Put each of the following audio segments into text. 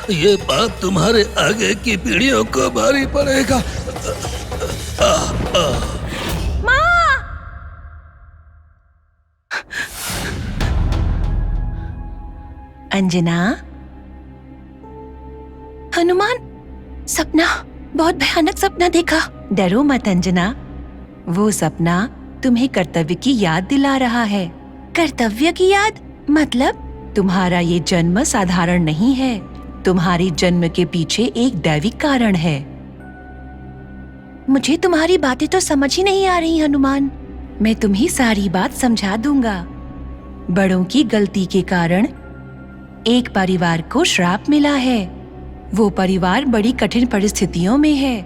ये पाप तुम्हारे आगे की पीढ़ियों को भारी पड़ेगा। माँ! अंजना, हनुमान, सपना, बहुत भयानक सपना देखा। डरो मत अंजना, वो सपना तुम्हें कर्तव्य की याद दिला रहा है। कर्तव्य की याद? मतलब? तुम्हारा ये जन्म साधारण नहीं है। तुम्हारी जन्म के पीछे एक दैविक कारण है। मुझे तुम्हारी बातें तो समझ ही नहीं आ रही हनुमान। मैं तुम्हें सारी बात समझा दूंगा। बड़ों की गलती के कारण एक परिवार को श्राप मिला है। वो परिवार बड़ी कठिन परिस्थितियों में है।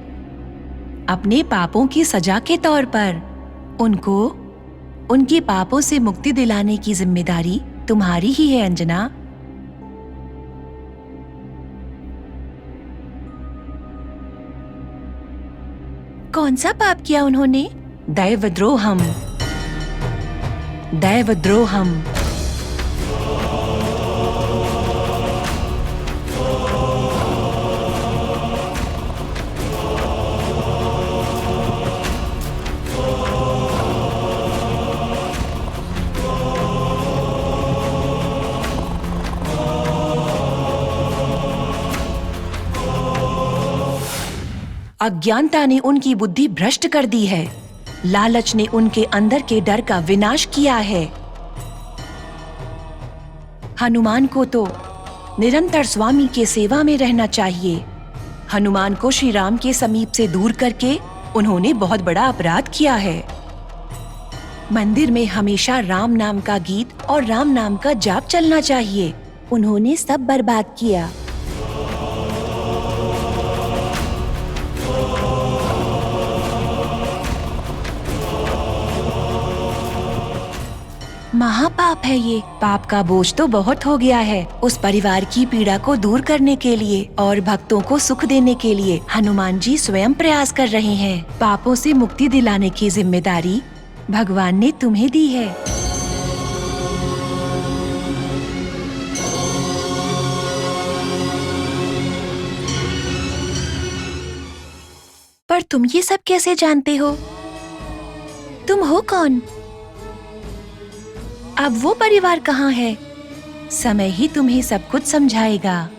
अपने पापों की सजा के तौर पर उनको उनके पापों से मुक्ति दिलाने की जिम्मेदारी तुम्हारी ही है अंजना। कौन सा पाप किया उन्होंने? दैवद्रोहम। दैवद्रोहम। अज्ञानता ने उनकी बुद्धि भ्रष्ट कर दी है। लालच ने उनके अंदर के डर का विनाश किया है। हनुमान को तो निरंतर स्वामी के सेवा में रहना चाहिए। हनुमान को श्री राम के समीप से दूर करके उन्होंने बहुत बड़ा अपराध किया है। मंदिर में हमेशा राम नाम का गीत और राम नाम का जाप चलना चाहिए। उन्होंने सब बर्बाद किया। महापाप है ये। पाप का बोझ तो बहुत हो गया है। उस परिवार की पीड़ा को दूर करने के लिए और भक्तों को सुख देने के लिए हनुमान जी स्वयं प्रयास कर रहे हैं। पापों से मुक्ति दिलाने की जिम्मेदारी भगवान ने तुम्हें दी है। पर तुम ये सब कैसे जानते हो? तुम हो कौन? अब वो परिवार कहाँ है? समय ही तुम्हें सब कुछ समझाएगा।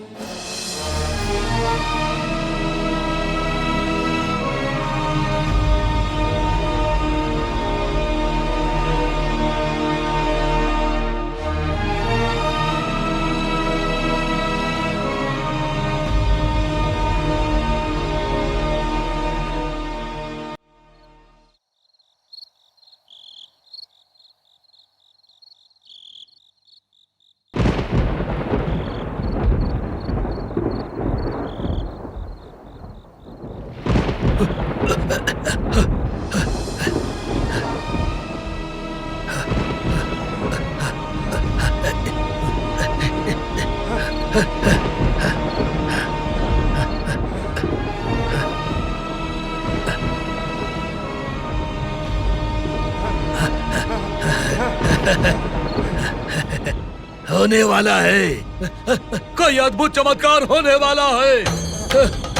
होने वाला है। कोई अद्भुत चमत्कार होने वाला है।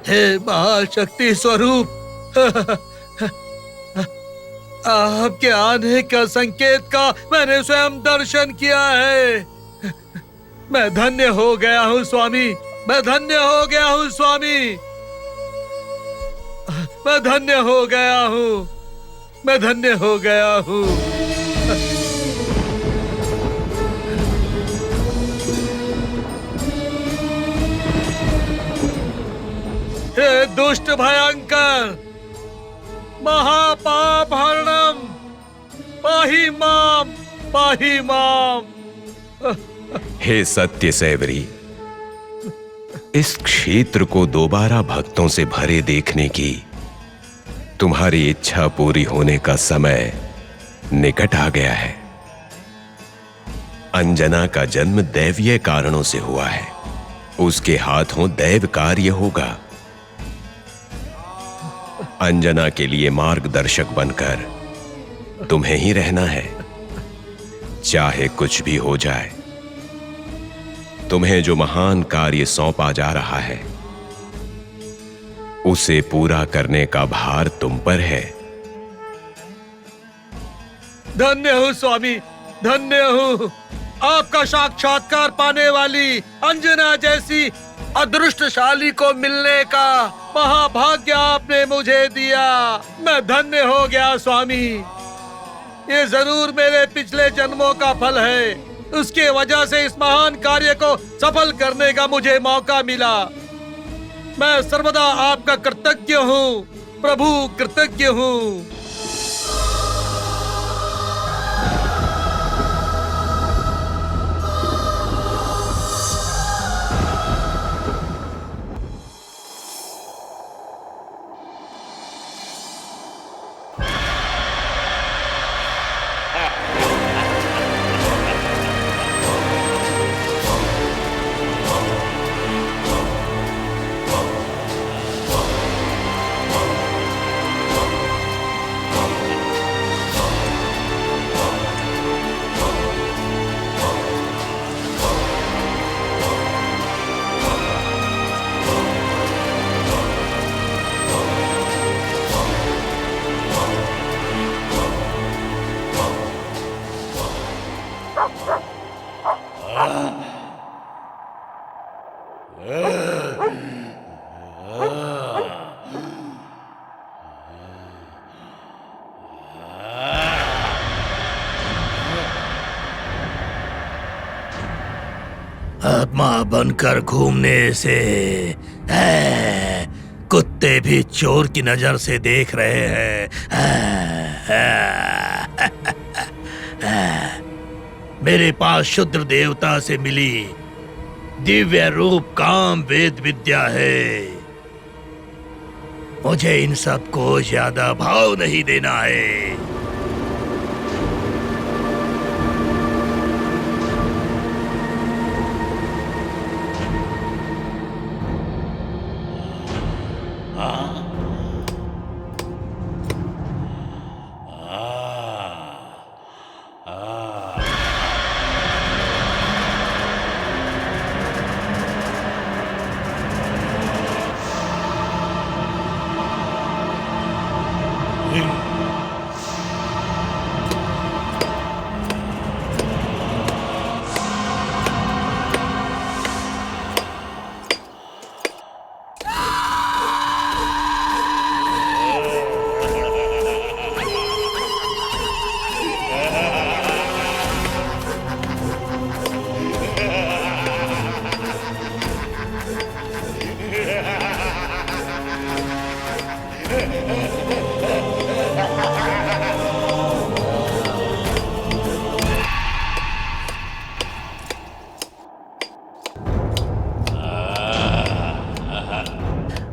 हे महाशक्ति स्वरूप, आपके आने का संकेत का मैंने स्वयं दर्शन किया है। मैं धन्य हो गया हूँ स्वामी, मैं धन्य हो गया हूँ स्वामी, मैं धन्य हो गया हूँ, मैं धन्य हो गया हूँ। हे दुष्ट भयंकर महापाप हरणम, पाहि माम, पाहि माम। हे सत्य सैवरी, इस क्षेत्र को दोबारा भक्तों से भरे देखने की तुम्हारी इच्छा पूरी होने का समय निकट आ गया है। अंजना का जन्म दैवीय कारणों से हुआ है, उसके हाथों दैव कार्य होगा। अंजना के लिए मार्गदर्शक बनकर तुम्हें ही रहना है, चाहे कुछ भी हो जाए। तुम्हें जो महान कार्य सौंपा जा रहा है उसे पूरा करने का भार तुम पर है। धन्य हूँ स्वामी, धन्य हूँ। आपका साक्षात्कार पाने वाली अंजना जैसी अदृष्टशाली को मिलने का महाभाग्य आपने मुझे दिया। मैं धन्य हो गया स्वामी। ये जरूर मेरे पिछले जन्मों का फल है, उसके वजह से इस महान कार्य को सफल करने का मुझे मौका मिला। मैं सर्वदा आपका कृतज्ञ हूँ प्रभु, कृतज्ञ हूँ। आत्मा बनकर घूमने से कुत्ते भी चोर की नजर से देख रहे हैं। मेरे पास शूद्र देवता से मिली दिव्य रूप काम वेद विद्या है। मुझे इन सब को ज्यादा भाव नहीं देना है।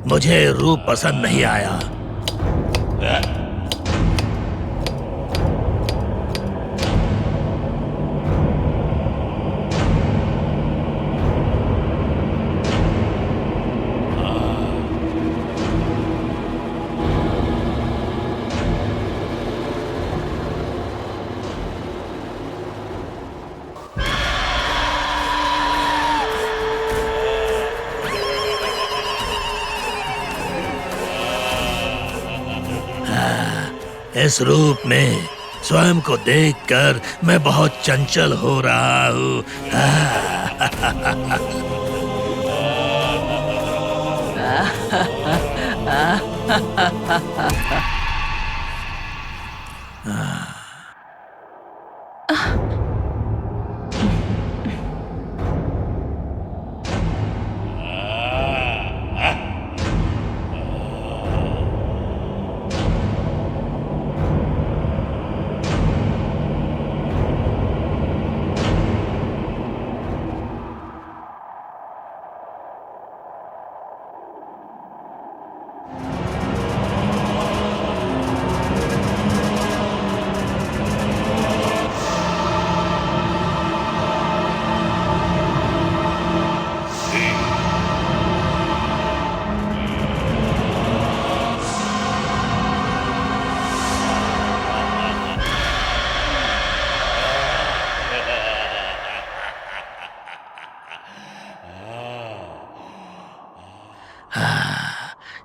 मुझे रूप पसंद नहीं आया। इस रूप में स्वयं को देखकर मैं बहुत चंचल हो रहा हूँ।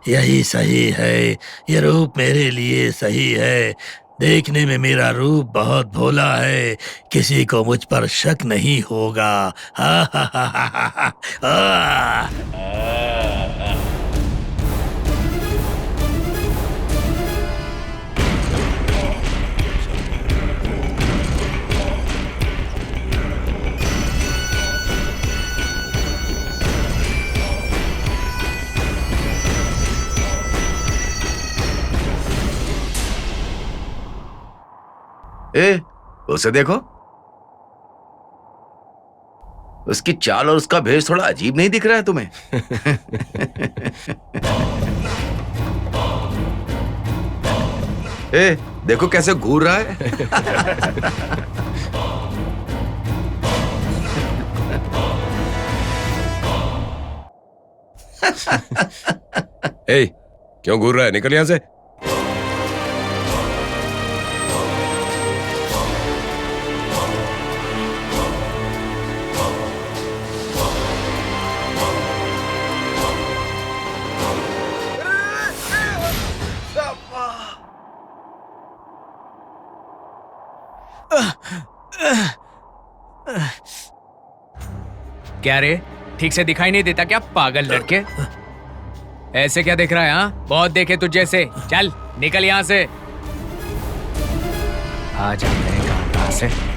यही सही है, ये रूप मेरे लिए सही है। देखने में मेरा रूप बहुत भोला है, किसी को मुझ पर शक नहीं होगा। हा हा हा हा हा। ए, उसे देखो। उसकी चाल और उसका भेष थोड़ा अजीब नहीं दिख रहा है तुम्हें? ए, देखो कैसे घूर रहा है। ए, क्यों घूर रहा है? निकल यहां से। क्या रे, ठीक से दिखाई नहीं देता क्या पागल लड़के? ऐसे क्या देख रहा है? हाँ, बहुत देखे तुझ जैसे। चल निकल यहाँ से। आ जाते हैं कहाँ से।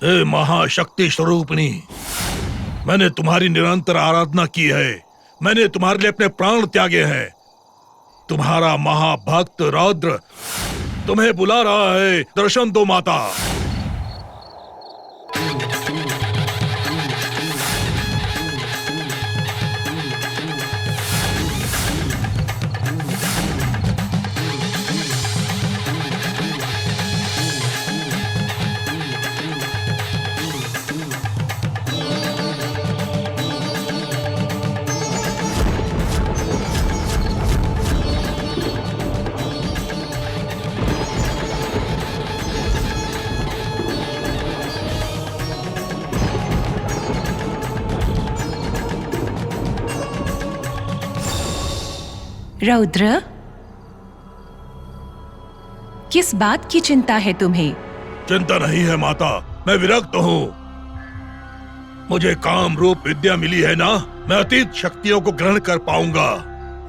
हे महाशक्ति स्वरूपणी, मैंने तुम्हारी निरंतर आराधना की है। मैंने तुम्हारे लिए अपने प्राण त्यागे हैं। तुम्हारा महाभक्त रौद्र तुम्हें बुला रहा है, दर्शन दो माता। रौद्र, किस बात की चिंता है तुम्हें? चिंता नहीं है माता, मैं विरक्त हूँ। मुझे काम रूप विद्या मिली है ना, मैं अतीत शक्तियों को ग्रहण कर पाऊंगा।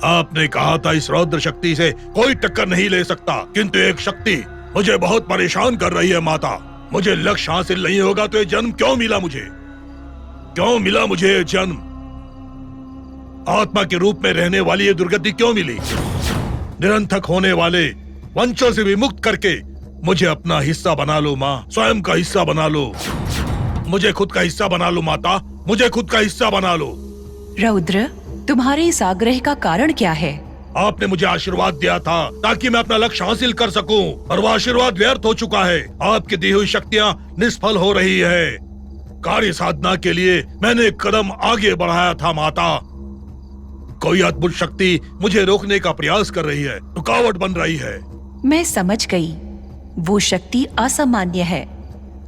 आपने कहा था इस रौद्र शक्ति से कोई टक्कर नहीं ले सकता, किंतु एक शक्ति मुझे बहुत परेशान कर रही है माता। मुझे लक्ष्य हासिल नहीं होगा तो ये जन्म क्यों मिला मुझे? क्यों मिला मुझे ये जन्म? आत्मा के रूप में रहने वाली ये दुर्गति क्यों मिली? निरंथक होने वाले वंशों से विमुक्त करके मुझे अपना हिस्सा बना लो माँ, स्वयं का हिस्सा बना लो। मुझे खुद का हिस्सा बना लो माता, मुझे खुद का हिस्सा बना लो। रौद्र, तुम्हारे इस आग्रह का कारण क्या है? आपने मुझे आशीर्वाद दिया था ताकि मैं अपना लक्ष्य हासिल कर सकूं, और वो आशीर्वाद व्यर्थ हो चुका है। आपकी दी हुई शक्तियाँ निष्फल हो रही है। कार्य साधना के लिए मैंने एक कदम आगे बढ़ाया था माता। कोई अद्भुत शक्ति मुझे रोकने का प्रयास कर रही है, रुकावट बन रही है। मैं समझ गई, वो शक्ति असामान्य है।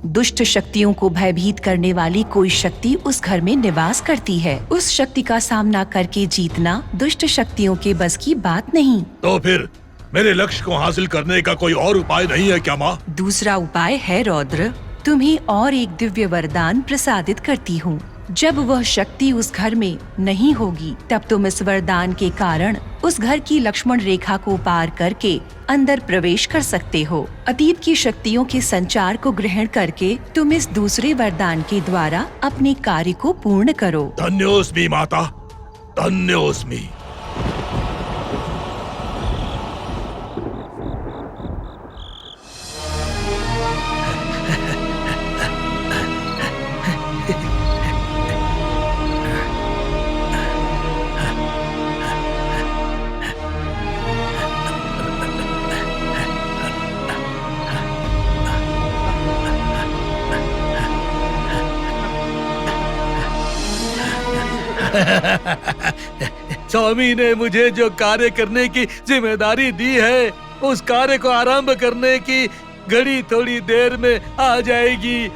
दुष्ट शक्तियों को भयभीत करने वाली कोई शक्ति उस घर में निवास करती है। उस शक्ति का सामना करके जीतना दुष्ट शक्तियों के बस की बात नहीं। तो फिर मेरे लक्ष्य को हासिल करने का कोई और उपाय नहीं है क्या माँ? दूसरा उपाय है रौद्र, तुम्हें और एक दिव्य वरदान प्रसादित करती हूँ। जब वह शक्ति उस घर में नहीं होगी, तब तुम इस वरदान के कारण उस घर की लक्ष्मण रेखा को पार करके अंदर प्रवेश कर सकते हो। अतीत की शक्तियों के संचार को ग्रहण करके तुम इस दूसरे वरदान के द्वारा अपने कार्य को पूर्ण करो। धन्योस्मि माता, धन्योस्मि। स्वामी ने मुझे जो कार्य करने की जिम्मेदारी दी है, उस कार्य को आरंभ करने की घड़ी थोड़ी देर में आ जाएगी।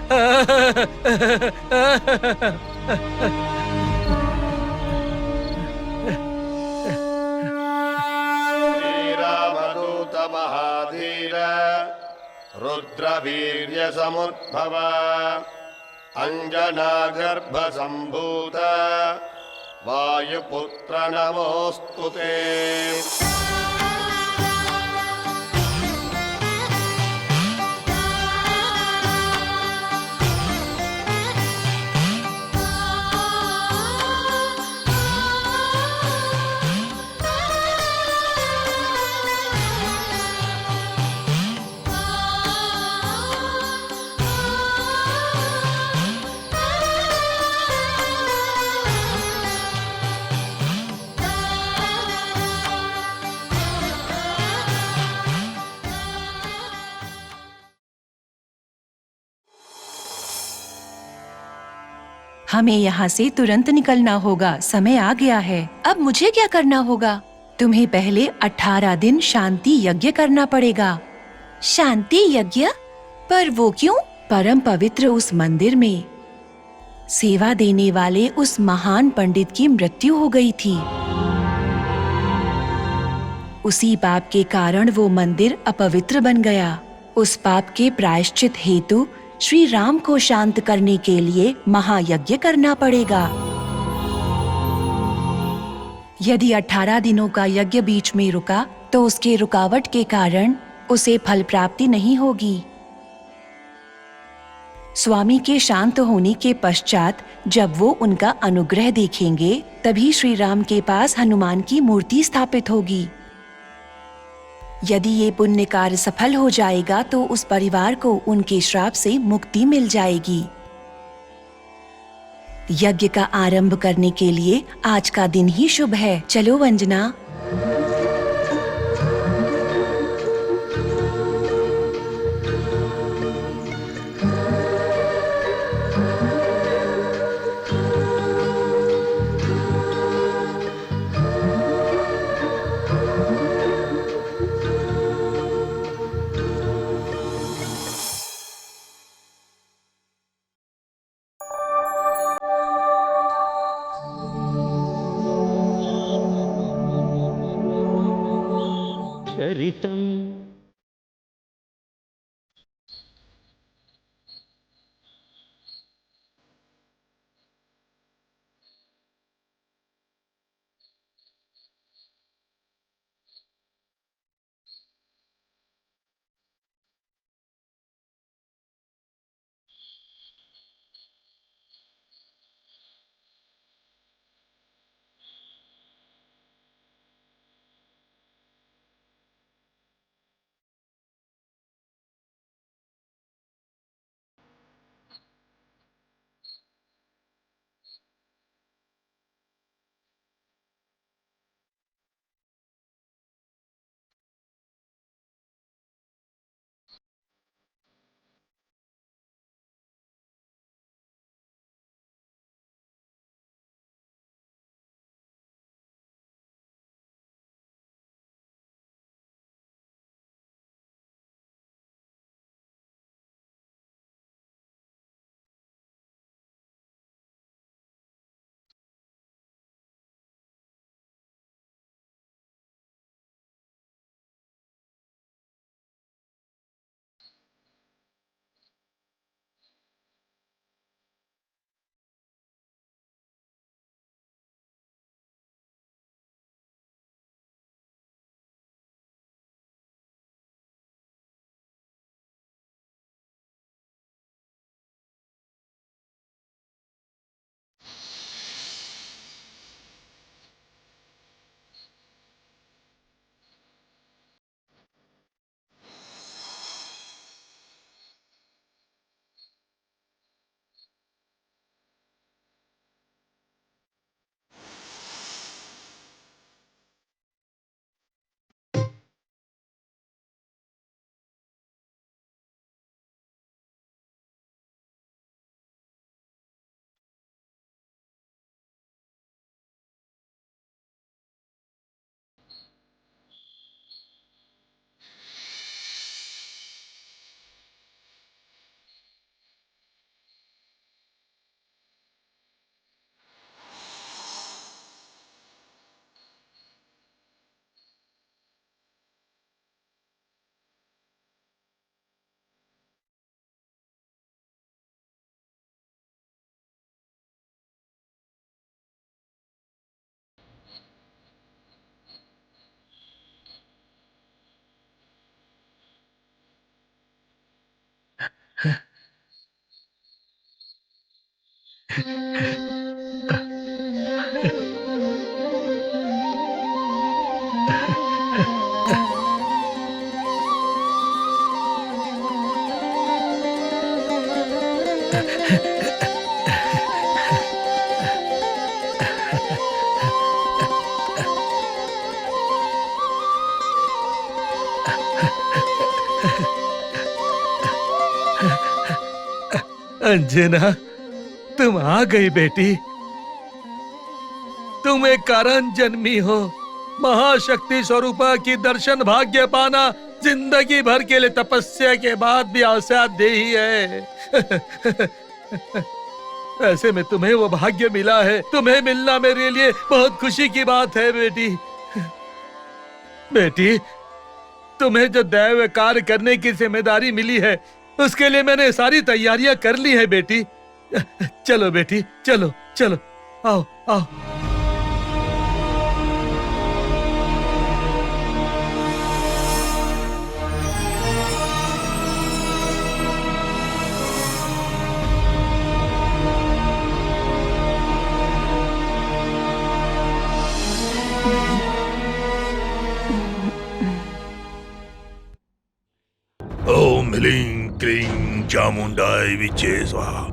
श्रीरामदूत महाधीर रुद्रवीर्य समुद्भव अंजना गर्भ संभूत वायुपुत्र नमोस्तुते। हमें यहाँ से तुरंत निकलना होगा, समय आ गया है। अब मुझे क्या करना होगा? तुम्हें पहले 18 दिन शांति यज्ञ करना पड़ेगा। शांति यज्ञ? पर वो क्यों? परम पवित्र उस मंदिर में सेवा देने वाले उस महान पंडित की मृत्यु हो गई थी। उसी पाप के कारण वो मंदिर अपवित्र बन गया। उस पाप के प्रायश्चित हेतु श्री राम को शांत करने के लिए महायज्ञ करना पड़ेगा। यदि 18 दिनों का यज्ञ बीच में रुका तो उसके रुकावट के कारण उसे फल प्राप्ति नहीं होगी। स्वामी के शांत होने के पश्चात जब वो उनका अनुग्रह देखेंगे तभी श्री राम के पास हनुमान की मूर्ति स्थापित होगी। यदि ये पुण्य कार्य सफल हो जाएगा तो उस परिवार को उनके श्राप से मुक्ति मिल जाएगी। यज्ञ का आरंभ करने के लिए आज का दिन ही शुभ है। चलो वंजना। अंजना, तुम आ गई बेटी। तुम एक कारण जन्मी हो। महाशक्ति स्वरूपा की दर्शन भाग्य पाना जिंदगी भर के लिए तपस्या के बाद भी असाध्य ही है। ऐसे में तुम्हें वो भाग्य मिला है। तुम्हें मिलना मेरे लिए बहुत खुशी की बात है बेटी। बेटी, तुम्हें जो दैव कार्य करने की जिम्मेदारी मिली है उसके लिए मैंने सारी तैयारियां कर ली है बेटी। चलो बेटी, चलो चलो, आओ आओ। चामुंडाय विचे स्वाहा।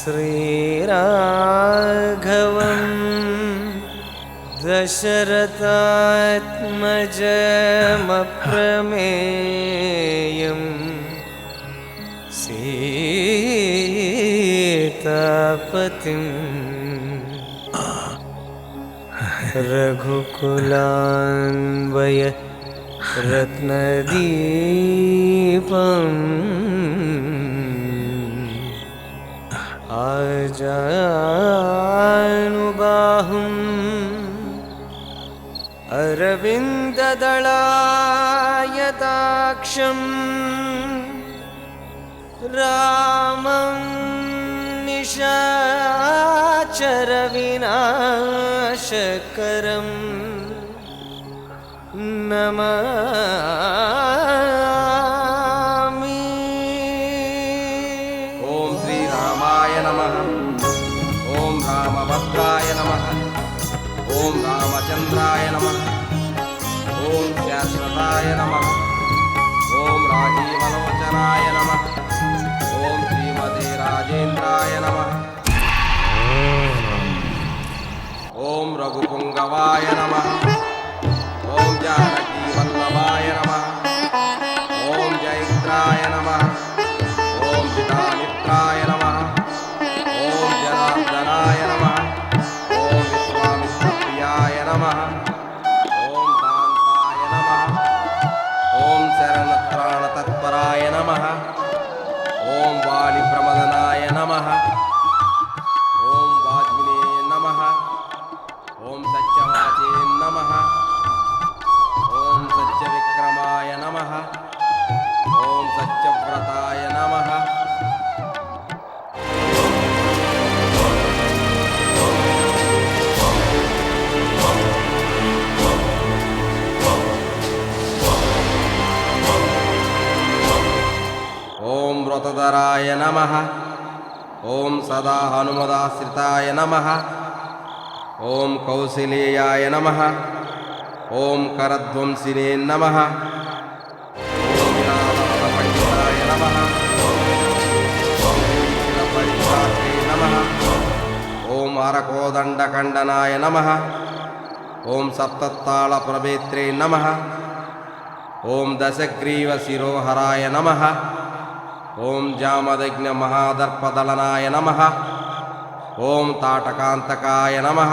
श्रीराघवं दशरथात्मजमप्रमेयं सीतापतिं रघुकुलान्वय रत्नदीपम् आजानुबाहुम् अरविन्ददलायताक्षम् रामं निशाचरविनाशकरम् नमामि। ओम श्री रामाय नमः। ओम रामभद्राय नमः। ओम रामचंद्राय नमः। ओम शाश्वताय नमः। ओम राजीवलोचनाय नमः। ओम श्रीमते राजेन्द्राय नमः। ओम रघुपुंगवाय नमः। ओम जानकी वल्लभाय नमः। ओम जयद्राय नमः। ओम पितामित्राय नमः। ओम जनार्दनाय नमः। ओम विश्वामित्रप्रियाय नमः। ओम दान्ताय नमः। ओम शरणत्राणतत्पराय नमः। ओम वालिप्रमदनाय नमः। ओम वाग्मिने नमः। ओम सत्यवाचे नमः। ओम सत्यविक्रमाय नमः। ओम सत्यव्रताय नमः। ओम व्रतधराय नमः। ओम सदा हनुमदाश्रिताय नमः। ओम कौसलेयाय नमः। ओम करध्वंसिने नमः। ओम विनाशफलपण्डिताय नमः। ओम शीलपरित्रात्रे नमः। ओम अरकोदण्डखण्डनाय नमः। ओम सप्ततालप्रवेत्रे नमः। ओम दशग्रीवशिरोहराय नमः। ओम जामदग्निमहादर्पदलनाय नमः। ओम ताटकान्तकाय नमः।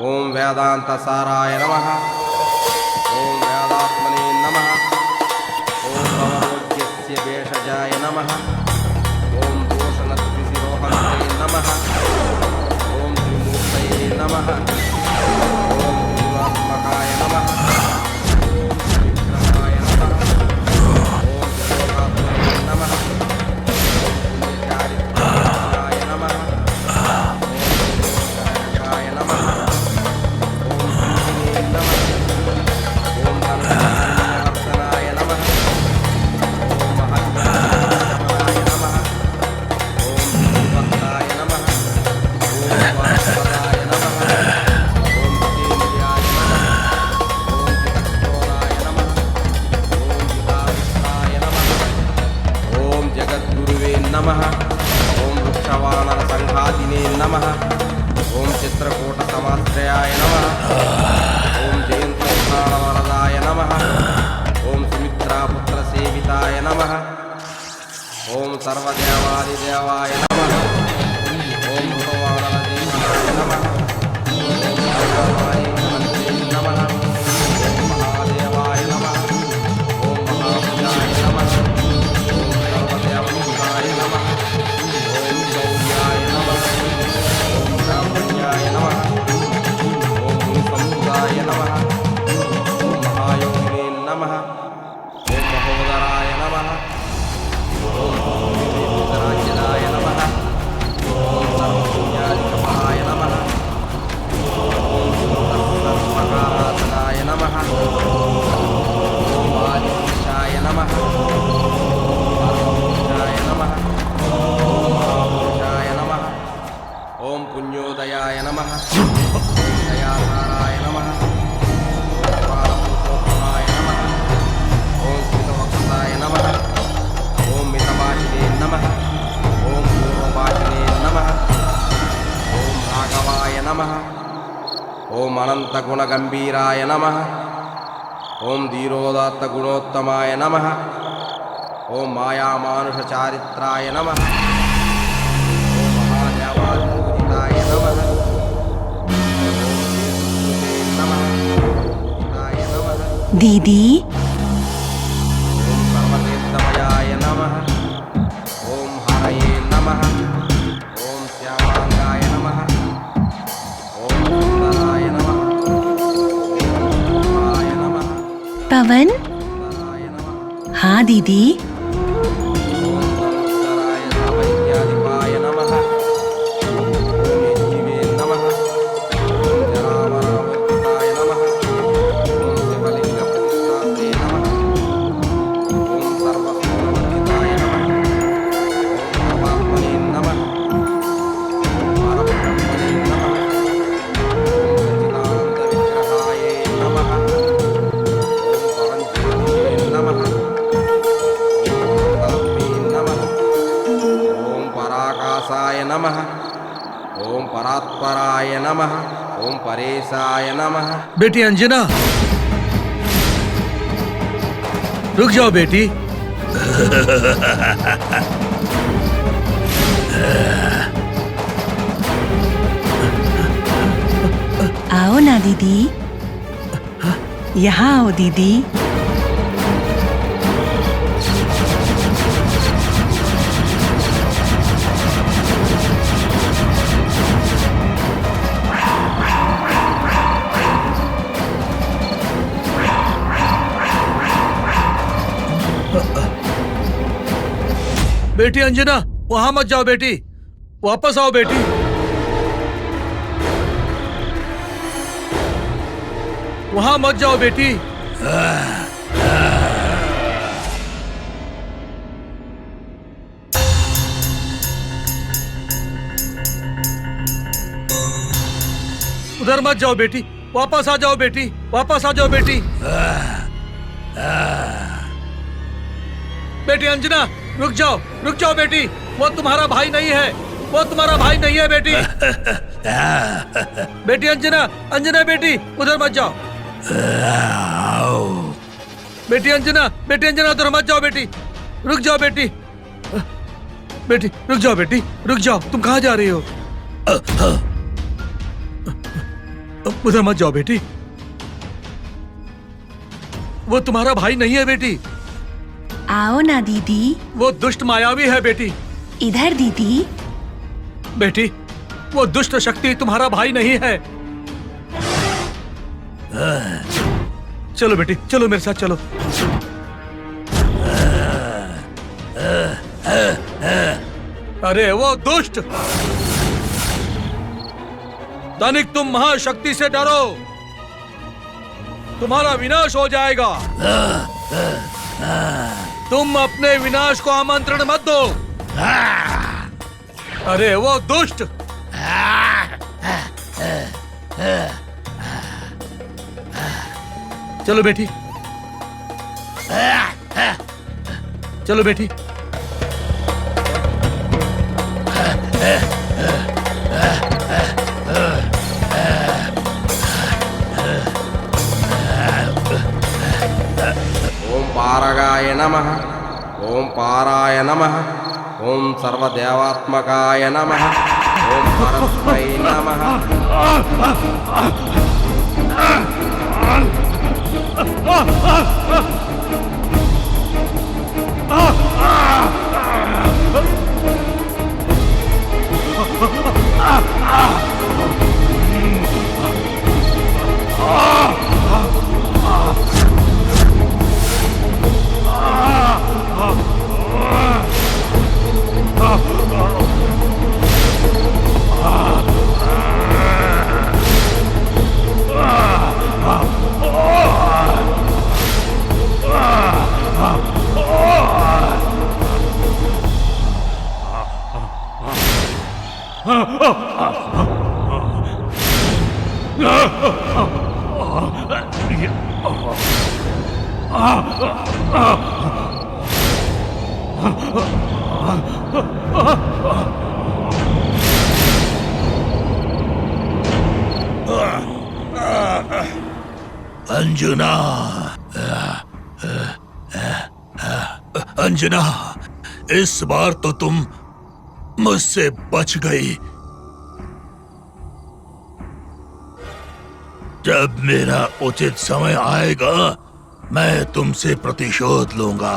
ओम वेदान्तसाराय नमः। ओम वेदात्मने नमः। ओम भवरोग्यस्य भेषजाय नमः। ओम दोषणद्विशिरोहन्ते नमः। ओम त्रिमूर्तये नमः। ओम त्रिगुणात्मकाय नमः। ओम त्रिविक्रमाय नमः। ओम त्रिलोकात्मने नमः। ओम पुण्यचारित्राय नमः। ओम नमः। ओम श्रीने नमः। ओम धनसंवर्धनाय नमः। ओम महत्वनाय नमः। ओम श्रीभक्ताय नमः। ओम वासुदेवाय नमः। ओम जितेन्द्रियाय नमः। ओम चित्तक्षोणाय नमः। ओम जिताविष्टाय नमः। ओम जगद्गुरुवे नमः। ओम वृक्षवानरसंघातिने नमः। ओम चित्रकूटसमाश्रयाय नमः। ओम जयन्तप्राणवरदाय नमः। ओम सुमित्रापुत्रसेविताय नमः। ओम सर्वदेवादिदेवाय नमः। ओम भगवानदेवाय नमः। ओम महादेवाय नमः। ओम महादेवाय अनन्तगुणगम्भीराय नमः ॐ धीरोदात्तगुणोत्तमाय नमः ॐ मायामानुषचारित्राय नमः ॐ महादेवादिपूजिताय नमः दीदी, ॐ सर्वतीर्थमयाय नमः ॐ हरये नमः ॐ श्यामाङ्गाय नमः ॐ सुन्दराय नमः ॐ शिवाय नमः पवन। सुन्दराय नमः हाँ दीदी। ॐ सुन्दराय सावैद्याधिपाय नमः ॐ यज्ञिवे नमः ॐ जरामरामोत्थिताय नमः ॐ शिवलिङ्गप्रतिष्ठात्रे नमः ॐ सर्वसुवर्जिताय नमः ॐ परमात्मने नमः ॐ परब्रह्मणे नमः ॐ सच्चिदानन्दविग्रहाय नमः ॐ परञ्ज्योतिषे नमः ॐ परमात्मे नमः ॐ पराकाशाय नमः ॐ परात्पराय नमः ॐ परेशाय नमः बेटी अंजना, रुक जाओ बेटी। आओ ना दीदी, यहाँ आओ दीदी। बेटी अंजना, वहां मत जाओ बेटी, वापस आओ बेटी। वहां मत जाओ बेटी। उधर मत जाओ बेटी, वापस आ जाओ बेटी, वापस आ जाओ बेटी। बेटी अंजना, रुक जाओ बेटी, वो तुम्हारा भाई नहीं है, वो तुम्हारा भाई नहीं है बेटी। बेटी अंजना, अंजना बेटी, उधर मत जाओ। बेटी अंजना उधर मत जाओ बेटी, रुक जाओ बेटी। बेटी रुक जाओ बेटी, रुक जाओ, तुम कहाँ जा रही हो? उधर मत जाओ बेटी, वो तुम्हारा भाई नहीं है बेटी, आओ ना दीदी। वो दुष्ट मायावी है बेटी। इधर दीदी। बेटी, वो दुष्ट शक्ति तुम्हारा भाई नहीं है। चलो बेटी, चलो मेरे साथ चलो। अरे वो दुष्ट! दानिक, तुम महाशक्ति से डरो, तुम्हारा विनाश हो जाएगा। तुम अपने विनाश को आमंत्रण मत दो। अरे वो दुष्ट! चलो बेटी, चलो बेटी। ॐ पारगाय नमः ॐ पाराय नमः ॐ सर्वदेवात्मकाय नमः ॐ परस्मै नमः अंजना, अंजना, इस बार तो तुम मुझसे बच गई। जब मेरा उचित समय आएगा मैं तुमसे प्रतिशोध लूंगा।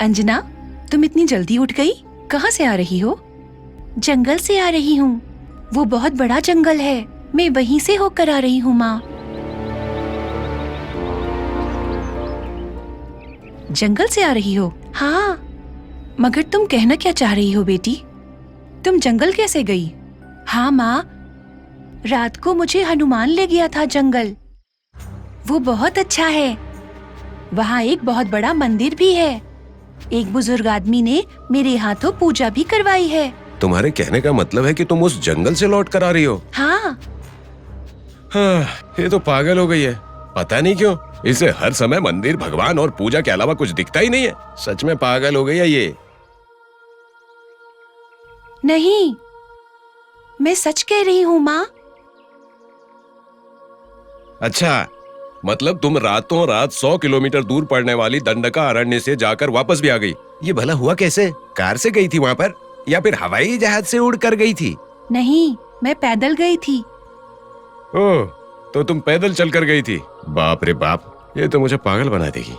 अंजना, तुम इतनी जल्दी उठ गई? कहाँ से आ रही हो? जंगल से आ रही हूँ। वो बहुत बड़ा जंगल है, मैं वहीं से होकर आ रही हूँ माँ। जंगल से आ रही हो? हाँ, मगर तुम कहना क्या चाह रही हो बेटी? तुम जंगल कैसे गई? हाँ माँ, रात को मुझे हनुमान ले गया था जंगल। वो बहुत अच्छा है। वहाँ एक बहुत बड़ा मंदिर भी है। एक बुजुर्ग आदमी ने मेरे हाथों पूजा भी करवाई है। तुम्हारे कहने का मतलब है कि तुम उस जंगल से लौट कर आ रही हो? हाँ। हाँ, ये तो पागल हो गई है। पता नहीं क्यों इसे हर समय मंदिर, भगवान और पूजा के अलावा कुछ दिखता ही नहीं है। सच में पागल हो गई है ये। नहीं, मैं सच कह रही हूँ माँ। अच्छा, मतलब तुम रातों रात 100 किलोमीटर दूर पड़ने वाली दंडका अरण्य से जाकर वापस भी आ गई। ये भला हुआ कैसे? कार से गई थी वहाँ पर या फिर हवाई जहाज से उड़ कर गई थी? नहीं, मैं पैदल गई थी। ओह, तो तुम पैदल चल कर गई थी? बाप रे बाप, ये तो मुझे पागल बना देगी।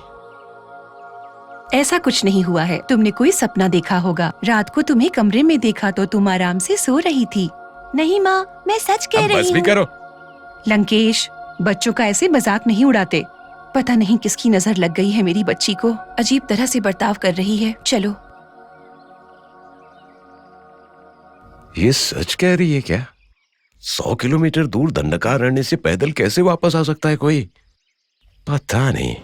ऐसा कुछ नहीं हुआ है। तुमने कोई सपना देखा होगा। रात को तुम्हें कमरे में देखा तो तुम आराम से सो रही थी। नहीं माँ, मैं सच कह अब रही बस भी हूँ। करो। लंकेश, बच्चों का ऐसे मजाक नहीं उड़ाते। पता नहीं किसकी नजर लग गई है मेरी बच्ची को। अजीब तरह से बर्ताव कर रही है। चलो। ये सच कह रही है क्या? 100 किलोमीटर दूर दंडकारण्य से पैदल कैसे वापस आ सकता है कोई? पता नहीं।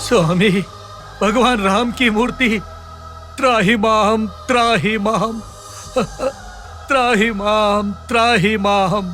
स्वामी, भगवान राम की मूर्ति, त्राहि माम, त्राहि माम, त्राहि माम, त्राहि माम।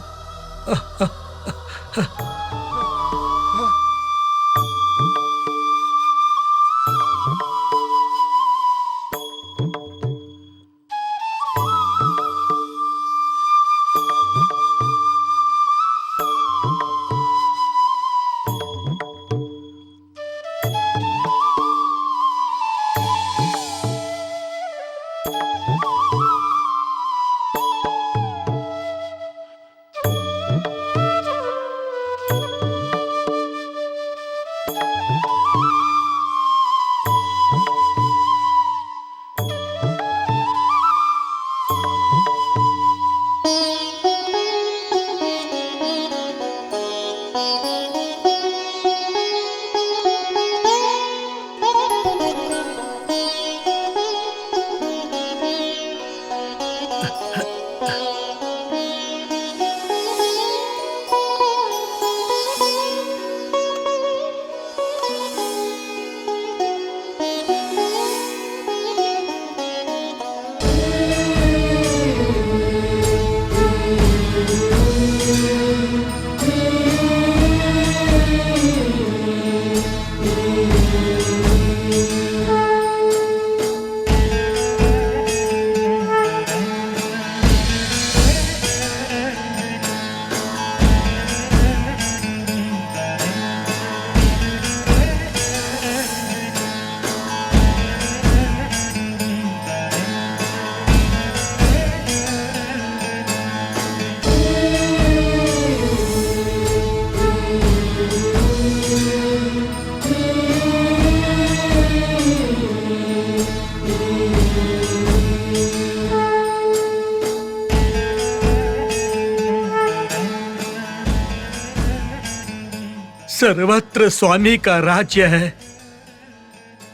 सर्वत्र स्वामी का राज्य है।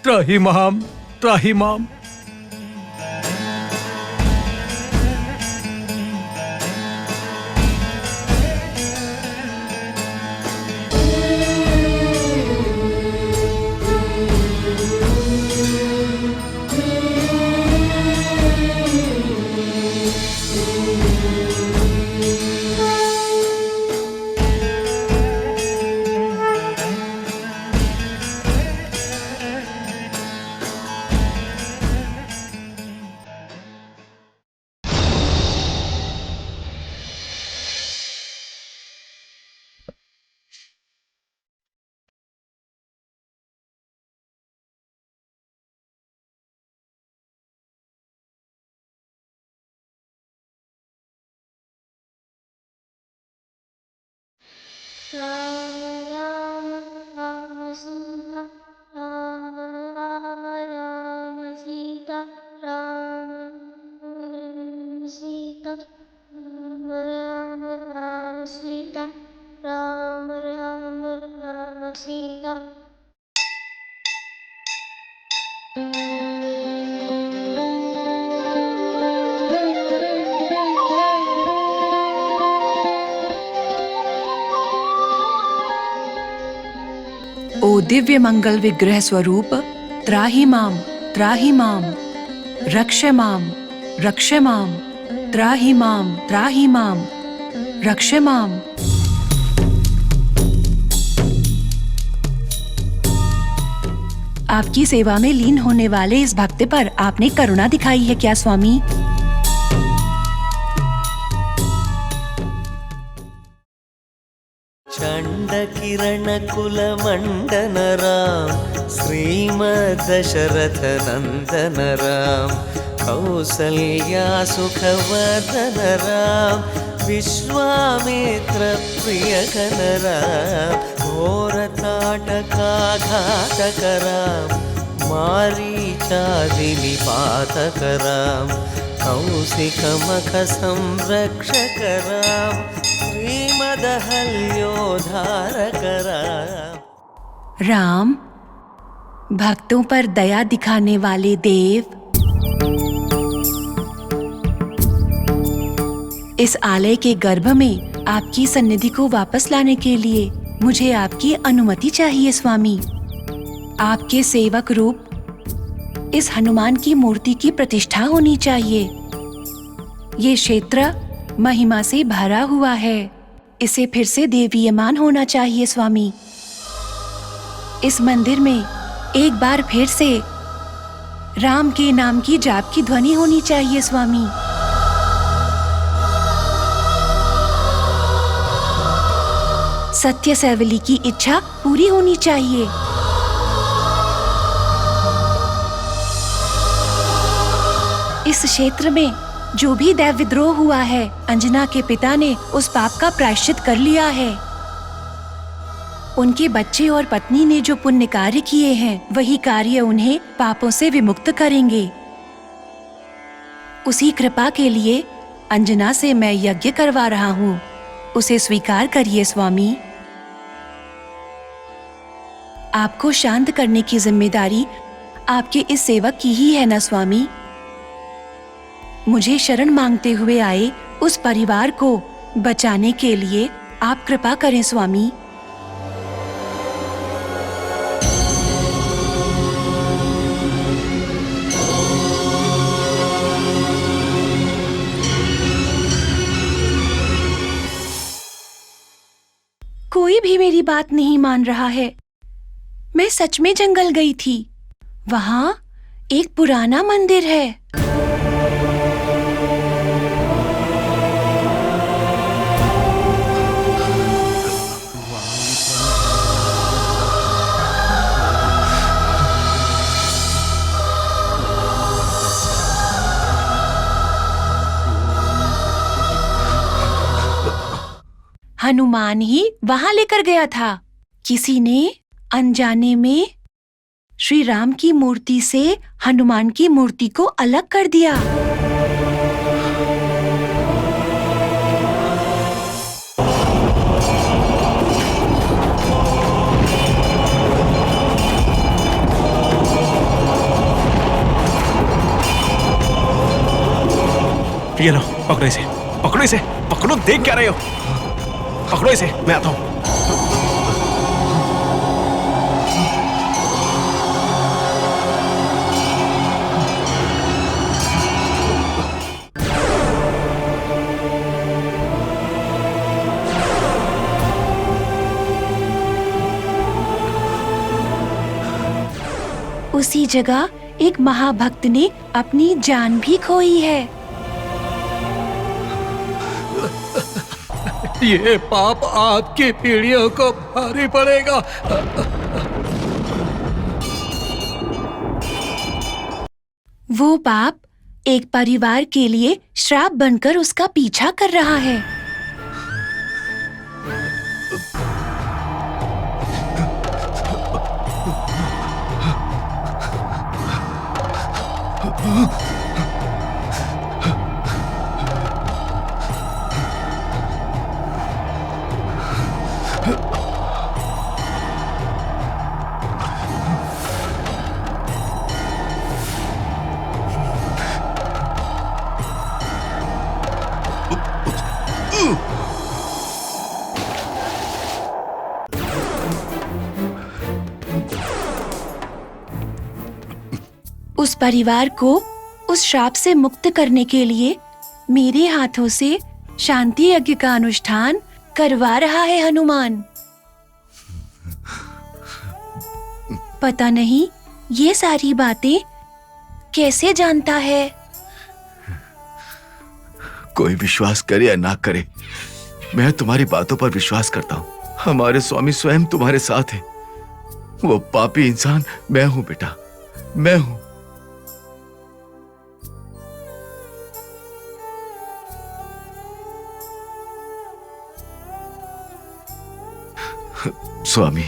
त्राहिमाम त्राहिमाम। ओ दिव्य मंगल विग्रह स्वरूप, त्राहि माम, त्राहि माम, रक्ष माम, रक्ष माम, त्राहि माम, त्राहि माम, रक्ष माम। आपकी सेवा में लीन होने वाले इस भक्त पर आपने करुणा दिखाई है क्या स्वामी? चण्डकिरणकुलमण्डन राम, श्रीमद्दशरथ नन्दन राम, कौसल्या सुखवर्धन राम, विश्वामित्र प्रियघन राम, घोरताटकाघातक राम, मारीचादिनिपातक राम, कौशिकमख संरक्षक राम, श्रीमदहल्योद्धारक राम। राम, भक्तों पर दया दिखाने वाले देव, इस आलय के गर्भ में आपकी सन्निधि को वापस लाने के लिए मुझे आपकी अनुमति चाहिए स्वामी। आपके सेवक रूप इस हनुमान की मूर्ति की प्रतिष्ठा होनी चाहिए। ये क्षेत्र महिमा से भरा हुआ है, इसे फिर से देवीयमान होना चाहिए स्वामी। इस मंदिर में एक बार फिर से राम के नाम की जाप की ध्वनि होनी चाहिए स्वामी। सत्य सैवली की इच्छा पूरी होनी चाहिए। इस क्षेत्र में जो भी दैव विद्रोह हुआ है, अंजना के पिता ने उस पाप का प्रायश्चित कर लिया है। उनके बच्चे और पत्नी ने जो पुण्य कार्य किए हैं, वही कार्य उन्हें पापों से विमुक्त करेंगे। उसी कृपा के लिए अंजना से मैं यज्ञ करवा रहा हूँ। उसे स्वीकार करिए स्वामी। आपको शांत करने की जिम्मेदारी आपके इस सेवक की ही है ना स्वामी। मुझे शरण मांगते हुए आए उस परिवार को बचाने के लिए आप कृपा करें स्वामी। कोई भी मेरी बात नहीं मान रहा है। मैं सच में जंगल गई थी। वहां एक पुराना मंदिर है। हनुमान ही वहां लेकर गया था। किसी ने अनजाने में श्री राम की मूर्ति से हनुमान की मूर्ति को अलग कर दिया। ये लो, पकड़ो इसे, पकड़ो इसे, पकड़ो, देख क्या रहे हो? पकड़ो इसे, मैं आता हूं। उसी जगह एक महाभक्त ने अपनी जान भी खोई है। ये पाप आपकी पीढ़ियों को भारी पड़ेगा। वो पाप एक परिवार के लिए श्राप बनकर उसका पीछा कर रहा है। उस परिवार को उस श्राप से मुक्त करने के लिए मेरे हाथों से शांति यज्ञ का अनुष्ठान करवा रहा है हनुमान। पता नहीं ये सारी बातें कैसे जानता है। कोई विश्वास करे या ना करे, मैं तुम्हारी बातों पर विश्वास करता हूँ। हमारे स्वामी स्वयं तुम्हारे साथ हैं। वो पापी इंसान मैं हूं बेटा, मैं हूं। स्वामी,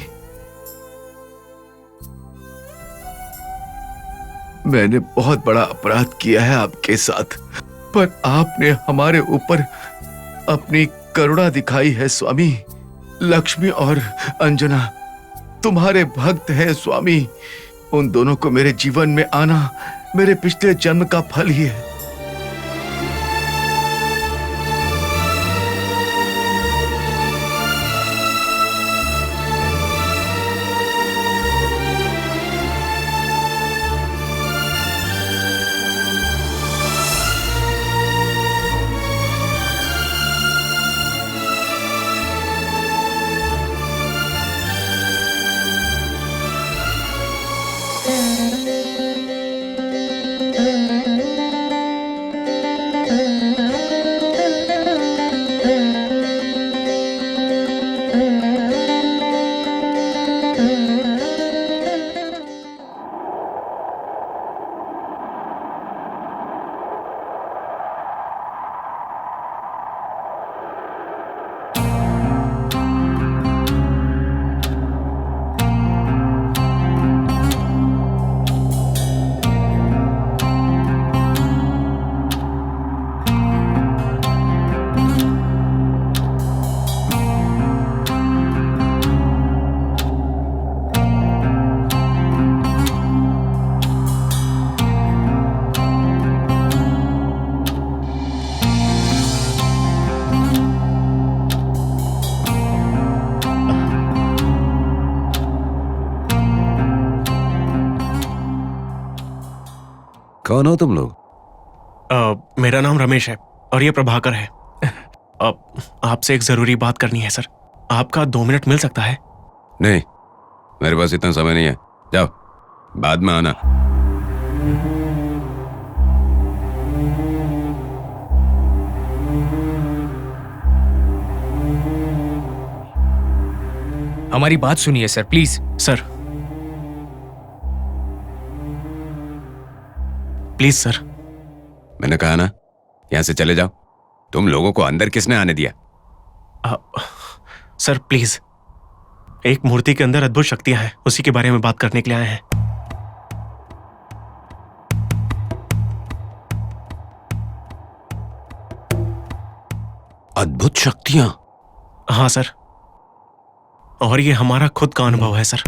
मैंने बहुत बड़ा अपराध किया है आपके साथ, पर आपने हमारे ऊपर अपनी करुणा दिखाई है स्वामी। लक्ष्मी और अंजना तुम्हारे भक्त हैं स्वामी। उन दोनों को मेरे जीवन में आना मेरे पिछले जन्म का फल ही है। कौन हो तुम लोग? मेरा नाम रमेश है और ये प्रभाकर है। आपसे एक जरूरी बात करनी है सर। आपका 2 मिनट मिल सकता है? नहीं, मेरे पास इतना समय नहीं है। जाओ, बाद में आना। हमारी बात सुनिए sir, please. Sir please sir. मैंने कहा ना, यहां से चले जाओ। तुम लोगों को अंदर किसने आने दिया? सर प्लीज, एक मूर्ति के अंदर अद्भुत शक्तियां हैं, उसी के बारे में बात करने के लिए आए हैं। अद्भुत शक्तियां? हाँ सर, और ये हमारा खुद का अनुभव है सर।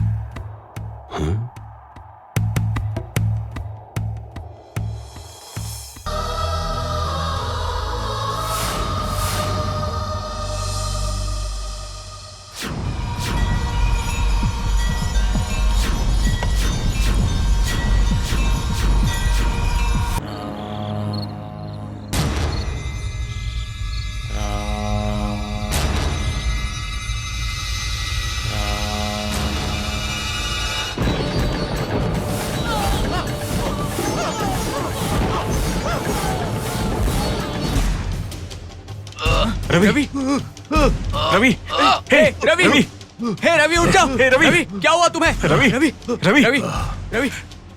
रवि रवि रवि हे रवि रवि हे रवि, उठ जाओ। हे रवि, क्या हुआ तुम्हें? रवि रवि रवि रवि रवि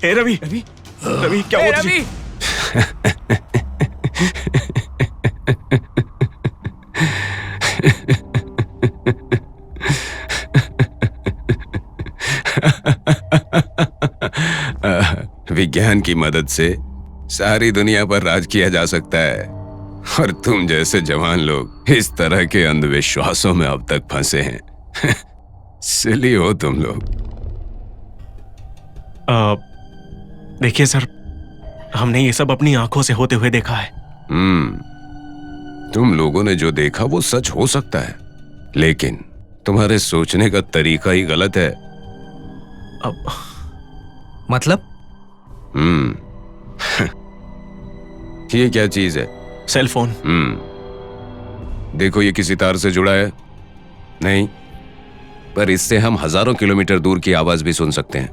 हे रवि रवि रवि क्या हुआ तुझे? रवि विज्ञान की मदद से सारी दुनिया पर राज किया जा सकता है, और तुम जैसे जवान लोग इस तरह के अंधविश्वासों में अब तक फंसे हैं। सिली हो तुम लोग। देखिए सर, हमने ये सब अपनी आंखों से होते हुए देखा है। तुम लोगों ने जो देखा वो सच हो सकता है, लेकिन तुम्हारे सोचने का तरीका ही गलत है। मतलब? ये क्या चीज है? Cell phone. देखो, ये किसी तार से जुड़ा है? नहीं, पर इससे हम हजारों किलोमीटर दूर की आवाज भी सुन सकते हैं।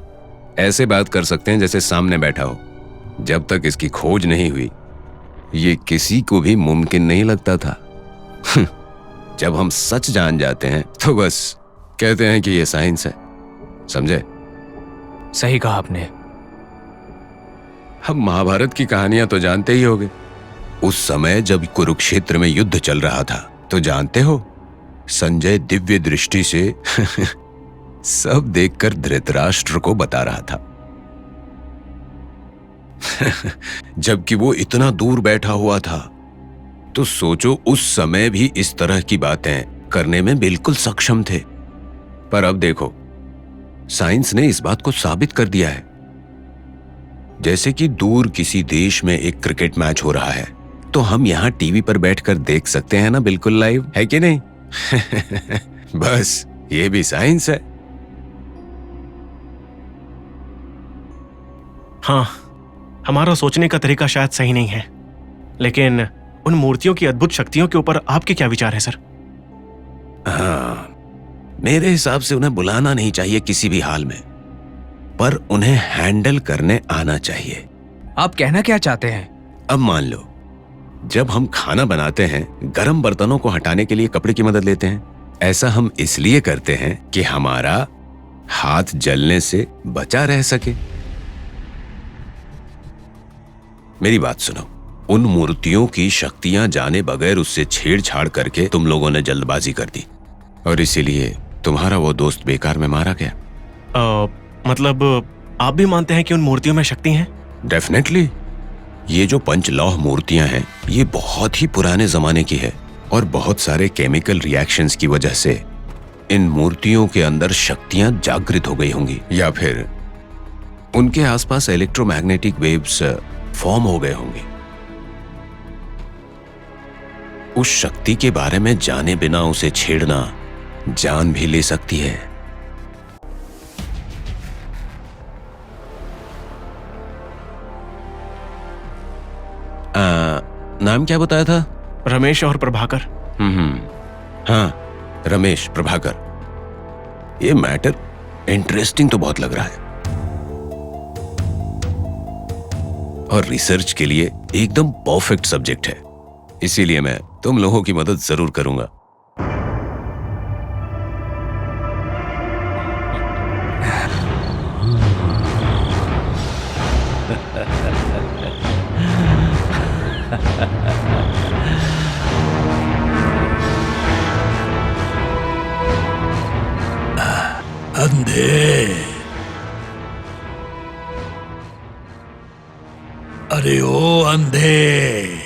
ऐसे बात कर सकते हैं जैसे सामने बैठा हो। जब तक इसकी खोज नहीं हुई, ये किसी को भी मुमकिन नहीं लगता था। जब हम सच जान जाते हैं तो बस कहते हैं कि ये साइंस है। समझे? सही कहा आपने। हम महाभारत की कहानियां तो जानते ही होंगे। उस समय जब कुरुक्षेत्र में युद्ध चल रहा था, तो जानते हो, संजय दिव्य दृष्टि से सब देखकर धृतराष्ट्र को बता रहा था। जबकि वो इतना दूर बैठा हुआ था। तो सोचो, उस समय भी इस तरह की बातें करने में बिल्कुल सक्षम थे। पर अब देखो, साइंस ने इस बात को साबित कर दिया है। जैसे कि दूर किसी देश में एक क्रिकेट मैच हो रहा है, तो हम यहाँ टीवी पर बैठकर देख सकते हैं ना, बिल्कुल लाइव, है कि नहीं? बस ये भी साइंस है। हाँ, हमारा सोचने का तरीका शायद सही नहीं है, लेकिन उन मूर्तियों की अद्भुत शक्तियों के ऊपर आपके क्या विचार है सर? हाँ, मेरे हिसाब से उन्हें बुलाना नहीं चाहिए किसी भी हाल में, पर उन्हें हैंडल करने आना चाहिए। आप कहना क्या चाहते हैं? अब मान लो, जब हम खाना बनाते हैं, गर्म बर्तनों को हटाने के लिए कपड़े की मदद लेते हैं। ऐसा हम इसलिए करते हैं कि हमारा हाथ जलने से बचा रह सके। मेरी बात सुनो, उन मूर्तियों की शक्तियां जाने बगैर उससे छेड़छाड़ करके तुम लोगों ने जल्दबाजी कर दी, और इसीलिए तुम्हारा वो दोस्त बेकार में मारा गया। मतलब आप भी मानते हैं कि उन मूर्तियों में शक्ति है? डेफिनेटली। ये जो पंचलौह मूर्तियां हैं, ये बहुत ही पुराने जमाने की है, और बहुत सारे केमिकल रिएक्शंस की वजह से इन मूर्तियों के अंदर शक्तियां जागृत हो गई होंगी, या फिर उनके आसपास इलेक्ट्रोमैग्नेटिक वेव्स फॉर्म हो गए होंगे। उस शक्ति के बारे में जाने बिना उसे छेड़ना जान भी ले सकती है। नाम क्या बताया था? रमेश और प्रभाकर। हाँ, रमेश प्रभाकर। ये मैटर इंटरेस्टिंग तो बहुत लग रहा है और रिसर्च के लिए एकदम परफेक्ट सब्जेक्ट है। इसीलिए मैं तुम लोगों की मदद जरूर करूंगा। अंधे, अरे ओ अंधे,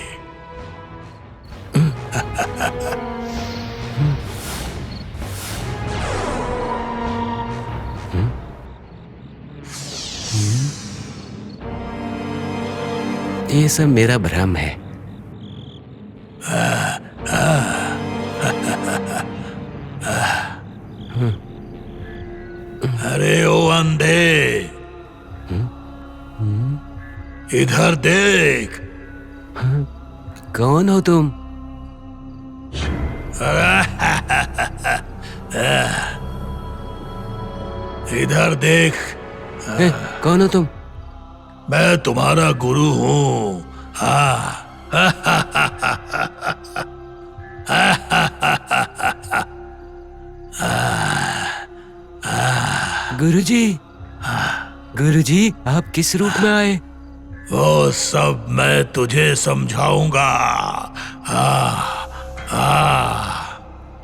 ये सब मेरा भ्रम है। अरे ओ अंधे, इधर देख। कौन हो तुम? इधर देख। कौन हो तुम? मैं तुम्हारा गुरु हूँ। गुरुजी, गुरुजी, आप किस रूप में आए? वो सब मैं तुझे समझाऊंगा।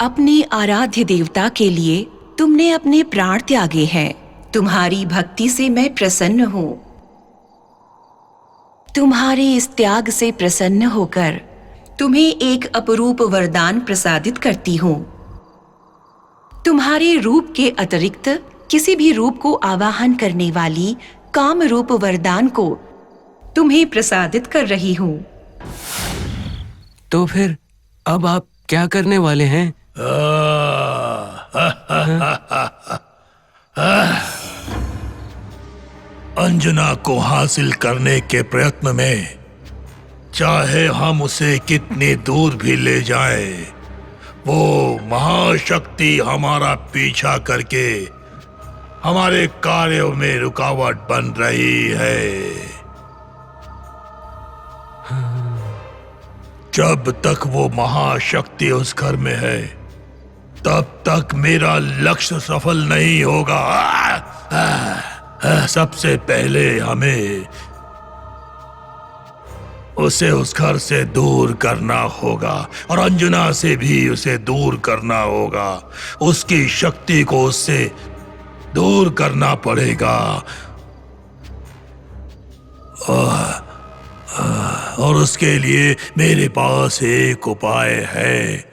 अपने आराध्य देवता के लिए तुमने अपने प्राण त्यागे हैं। तुम्हारी भक्ति से मैं प्रसन्न हूँ। तुम्हारे इस त्याग से प्रसन्न होकर तुम्हें एक अपरूप वरदान प्रसादित करती हूँ। तुम्हारे रूप के अतिरिक्त किसी भी रूप को आवाहन करने वाली काम रूप वरदान को तुम्हें प्रसादित कर रही हूँ। तो फिर अब आप क्या करने वाले हैं? अंजना को हासिल करने के प्रयत्न में चाहे हम उसे कितनी दूर भी ले जाएं, वो महाशक्ति हमारा पीछा करके हमारे कार्यों में रुकावट बन रही है। जब तक वो महाशक्ति उस घर में है, तब तक मेरा लक्ष्य सफल नहीं होगा। सबसे पहले हमें उसे उस घर से दूर करना होगा और अंजना से भी उसे दूर करना होगा। उसकी शक्ति को उससे दूर करना पड़ेगा। और उसके लिए मेरे पास एक उपाय है।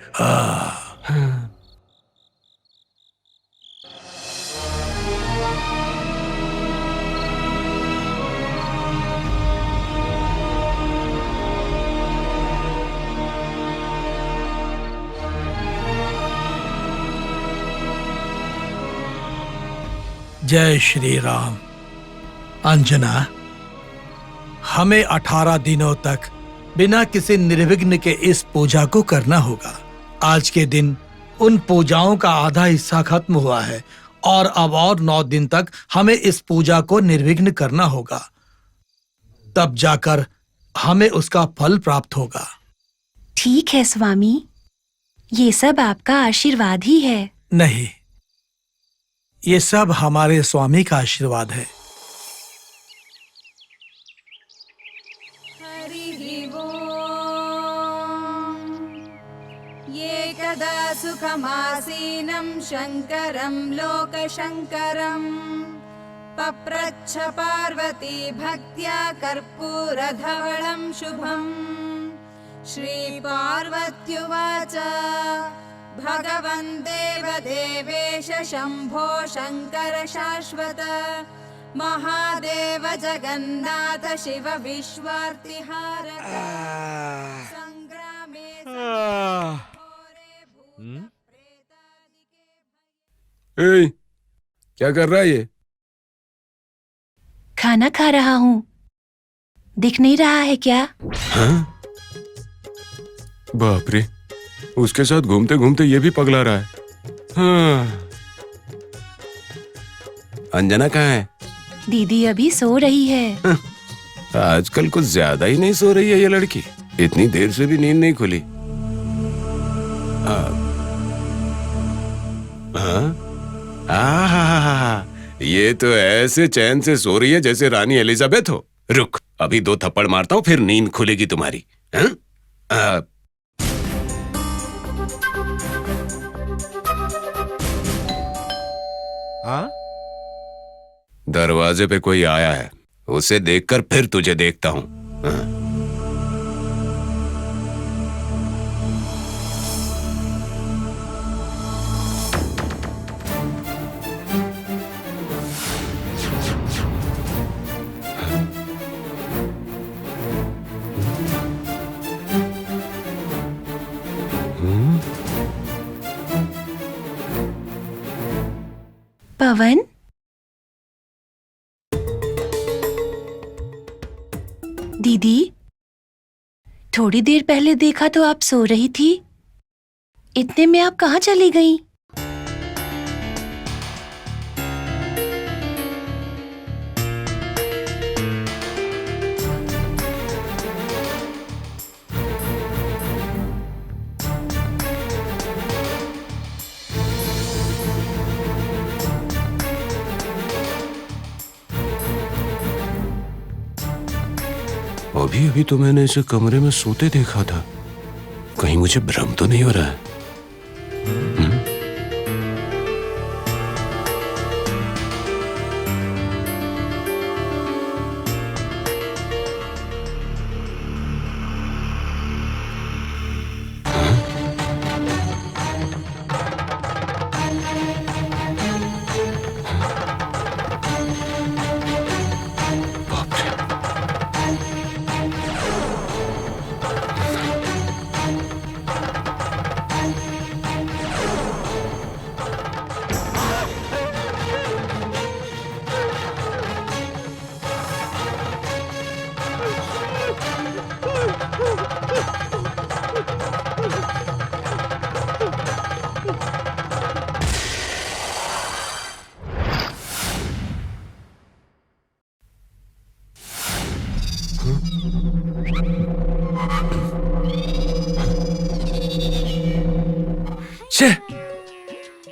जय श्री राम। अंजना, हमें 18 दिनों तक बिना किसी निर्विघ्न के इस पूजा को करना होगा। आज के दिन उन पूजाओं का आधा हिस्सा खत्म हुआ है और अब और 9 दिन तक हमें इस पूजा को निर्विघ्न करना होगा। तब जाकर हमें उसका फल प्राप्त होगा। ठीक है स्वामी, ये सब आपका आशीर्वाद ही है। नहीं, ये सब हमारे स्वामी का आशीर्वाद है। ये कदा सुखमासीनं शङ्करं लोकशङ्करं पप्रच्छ पार्वती भक्त्या कर्पूरधवलं शुभम्। श्रीपार्वत्युवाच भगवन् देवदेवेश शम्भो शङ्कर शाश्वत महादेव जगन्नाथ शिव विश्वार्तिहारक संग्रामे क्या कर रहा है ये? खाना खा रहा हूँ। दिख नहीं रहा है क्या? हाँ? बाप रे, उसके साथ घूमते घूमते ये भी पगला रहा है। हाँ। अंजना कहाँ है? दीदी अभी सो रही है। आजकल कुछ ज्यादा ही नहीं सो रही है ये लड़की। इतनी देर से भी नींद नहीं खुली। ये तो ऐसे चैन से सो रही है जैसे रानी एलिजाबेथ हो। रुक, अभी 2 थप्पड़ मारता हूँ, फिर नींद खुलेगी तुम्हारी। हाँ? दरवाजे पे कोई आया है, उसे देखकर फिर तुझे देखता हूँ। पवन, दीदी थोड़ी देर पहले देखा तो आप सो रही थी। इतने में आप कहाँ चली गई? अभी अभी तो मैंने इसे कमरे में सोते देखा था। कहीं मुझे भ्रम तो नहीं हो रहा है?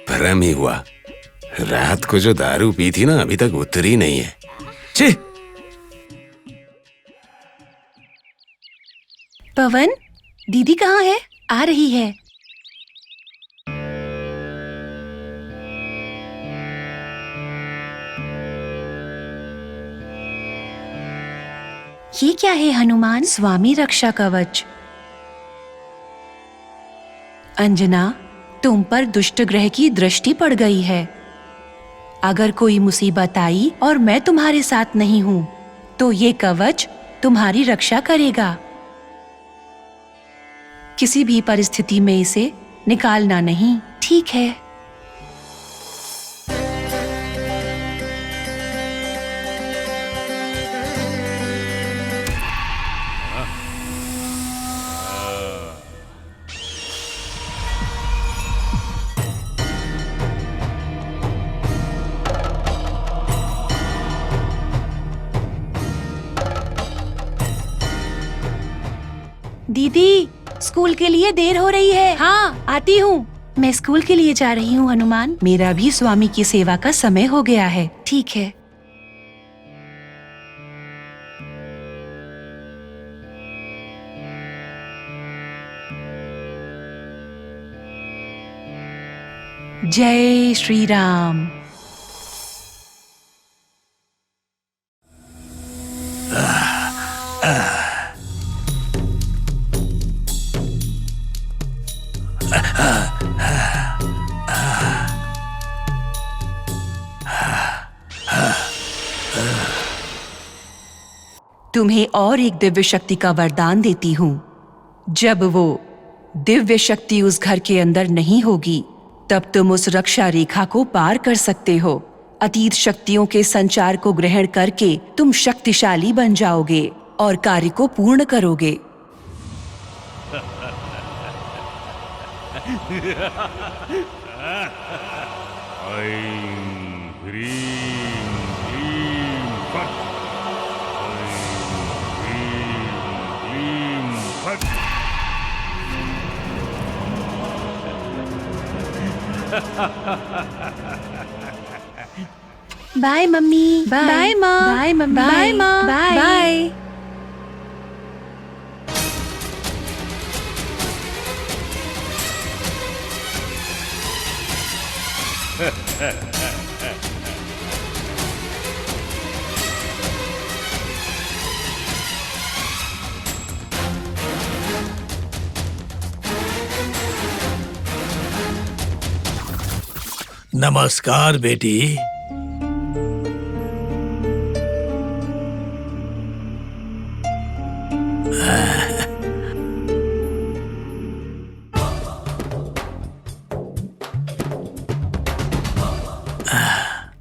भ्रम ही हुआ। रात को जो दारू पी थी ना, अभी तक उतरी नहीं है। छे। पवन, दीदी कहाँ है? आ रही है। ये क्या है हनुमान? स्वामी रक्षा कवच। अंजना, तुम पर दुष्ट ग्रह की दृष्टि पड़ गई है। अगर कोई मुसीबत आई और मैं तुम्हारे साथ नहीं हूं, तो ये कवच तुम्हारी रक्षा करेगा। किसी भी परिस्थिति में इसे निकालना नहीं, ठीक है? दीदी, स्कूल के लिए देर हो रही है। हाँ, आती हूँ। मैं स्कूल के लिए जा रही हूँ हनुमान। मेरा भी स्वामी की सेवा का समय हो गया है। ठीक है। जय श्री राम। तुम्हें और एक दिव्य शक्ति का वरदान देती हूँ। जब वो दिव्य शक्ति उस घर के अंदर नहीं होगी, तब तुम उस रक्षा रेखा को पार कर सकते हो। अतीत शक्तियों के संचार को ग्रहण करके तुम शक्तिशाली बन जाओगे और कार्य को पूर्ण करोगे। ऐं ह्रीं क्लीं फट्। ऐं ह्रीं क्लीं फट्। Bye mummy. बाय माँ। Bye mummy. बाय माँ। बाय। नमस्कार बेटी।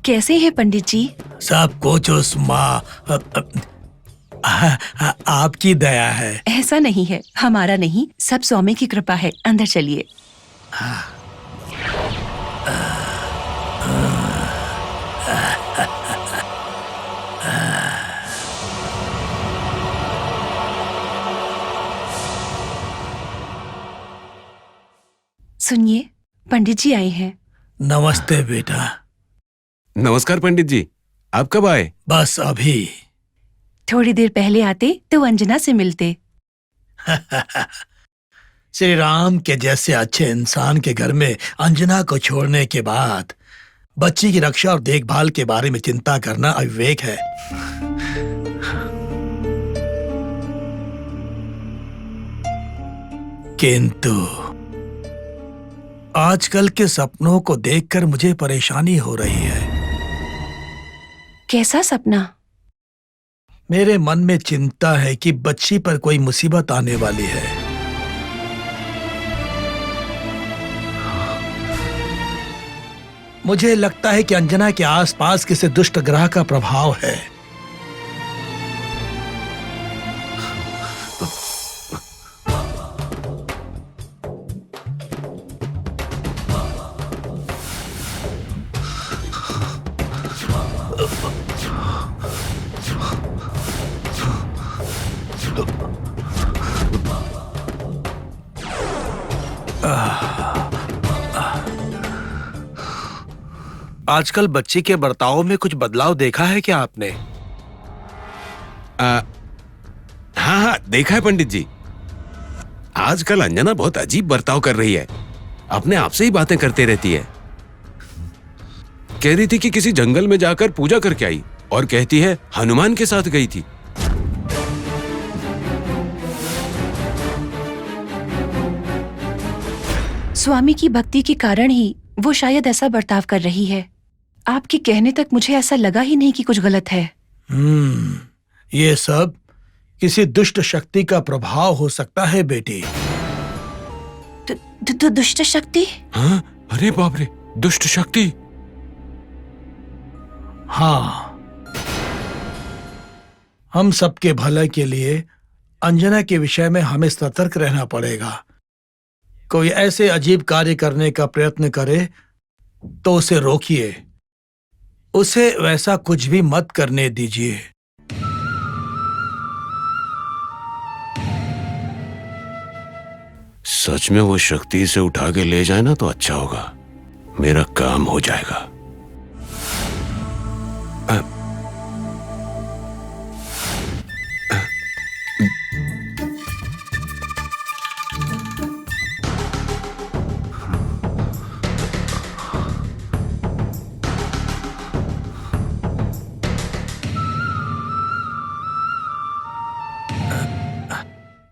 कैसे हैं पंडित जी? सब कुछ उस माँ आपकी दया है। ऐसा नहीं है, हमारा नहीं, सब स्वामी की कृपा है। अंदर चलिए। सुनिए, पंडित जी आए हैं। नमस्ते बेटा। नमस्कार पंडित जी, आप कब आए? बस अभी। थोड़ी देर पहले आते तो अंजना से मिलते। श्री राम के जैसे अच्छे इंसान के घर में अंजना को छोड़ने के बाद बच्ची की रक्षा और देखभाल के बारे में चिंता करना अविवेक है। किंतु आजकल के सपनों को देखकर मुझे परेशानी हो रही है। कैसा सपना? मेरे मन में चिंता है कि बच्ची पर कोई मुसीबत आने वाली है। मुझे लगता है कि अंजना के आसपास किसी दुष्ट ग्रह का प्रभाव है। आजकल बच्ची के बर्ताव में कुछ बदलाव देखा है क्या आपने? हाँ, देखा है पंडित जी। आजकल अंजना बहुत अजीब बर्ताव कर रही है। अपने आप से ही बातें करते रहती है। कह रही थी कि किसी जंगल में जाकर पूजा करके आई और कहती है हनुमान के साथ गई थी। स्वामी की भक्ति के कारण ही वो शायद ऐसा बर्ताव कर रही है। आपके कहने तक मुझे ऐसा लगा ही नहीं कि कुछ गलत है। ये सब किसी दुष्ट शक्ति का प्रभाव हो सकता है बेटी। दुष्ट शक्ति? हाँ? अरे बाप रे, दुष्ट शक्ति? हाँ, हम सबके भले के लिए अंजना के विषय में हमें सतर्क रहना पड़ेगा। कोई ऐसे अजीब कार्य करने का प्रयत्न करे तो उसे रोकिए, उसे वैसा कुछ भी मत करने दीजिए। सच में वो शक्ति इसे उठा के ले जाए ना तो अच्छा होगा, मेरा काम हो जाएगा।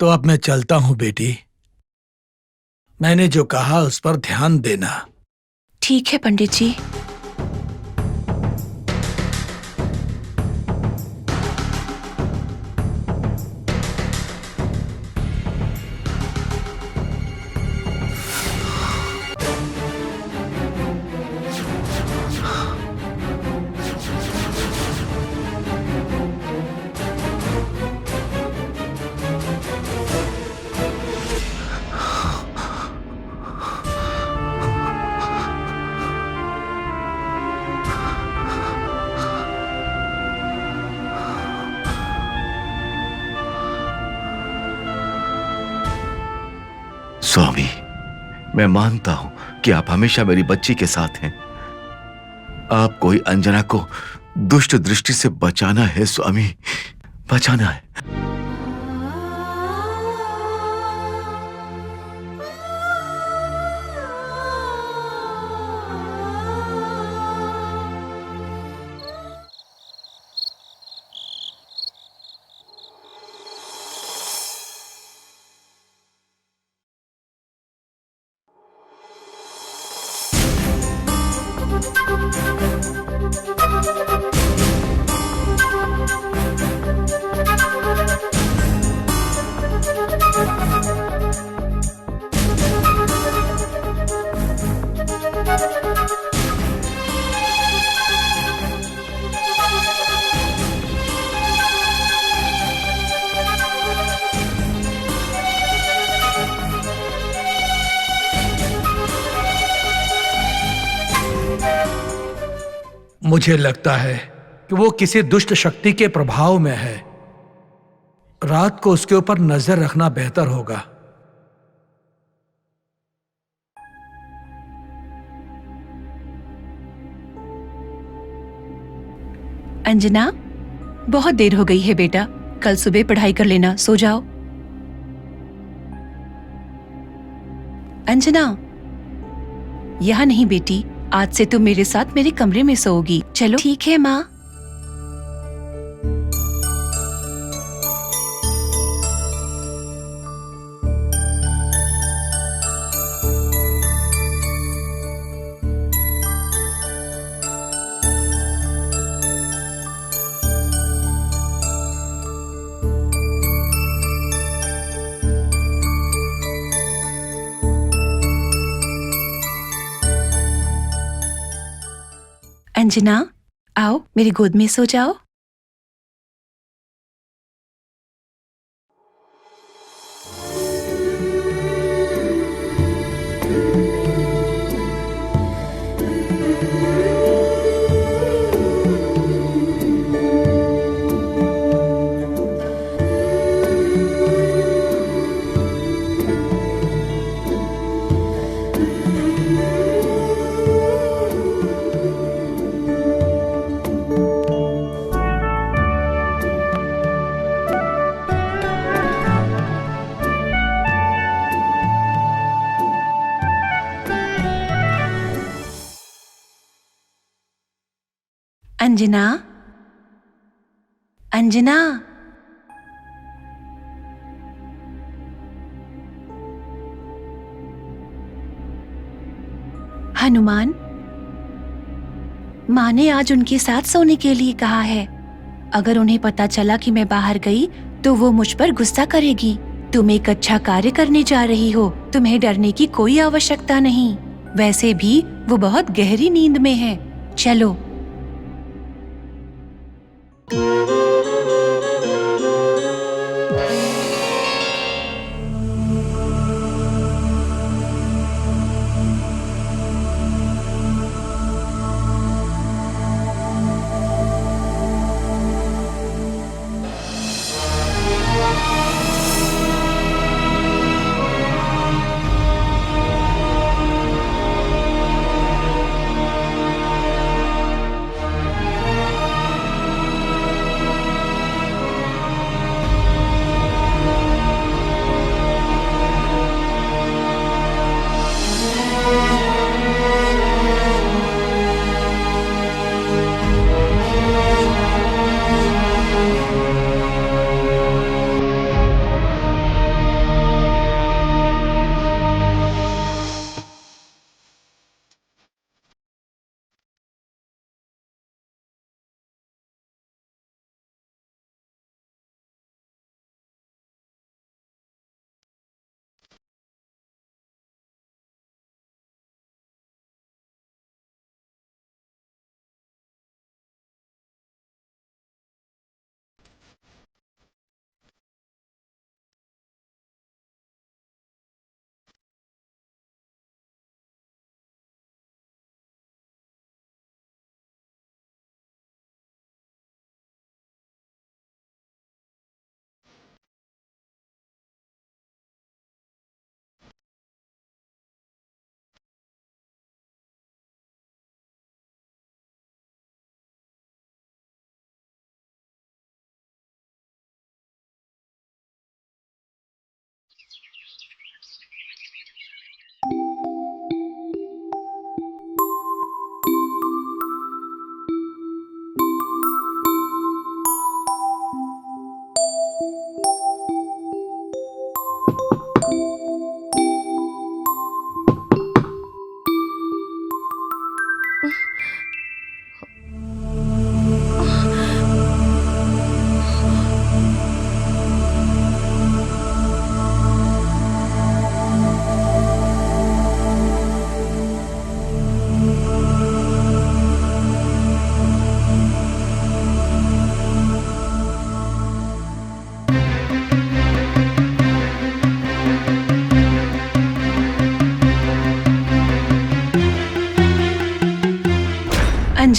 तो अब मैं चलता हूं बेटी। मैंने जो कहा उस पर ध्यान देना। ठीक है पंडित जी। स्वामी, मैं मानता हूं कि आप हमेशा मेरी बच्ची के साथ हैं। आप कोई अंजना को दुष्ट दृष्टि से बचाना है स्वामी, बचाना है। मुझे लगता है कि वो किसी दुष्ट शक्ति के प्रभाव में है। रात को उसके ऊपर नजर रखना बेहतर होगा। अंजना, बहुत देर हो गई है बेटा, कल सुबह पढ़ाई कर लेना, सो जाओ। अंजना, यहाँ नहीं बेटी, आज से तुम मेरे साथ मेरे कमरे में सोओगी। चलो। ठीक है माँ। अंजना, आओ मेरी गोद में सो जाओ। अंजना, अंजना, हनुमान, माँ ने आज उनके साथ सोने के लिए कहा है। अगर उन्हें पता चला कि मैं बाहर गई तो वो मुझ पर गुस्सा करेगी। तुम एक अच्छा कार्य करने जा रही हो, तुम्हें डरने की कोई आवश्यकता नहीं। वैसे भी वो बहुत गहरी नींद में है। चलो।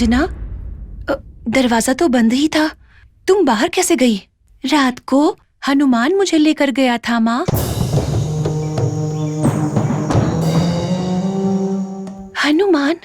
अंजना, दरवाजा तो बंद ही था, तुम बाहर कैसे गई? रात को हनुमान मुझे लेकर गया था माँ। हनुमान?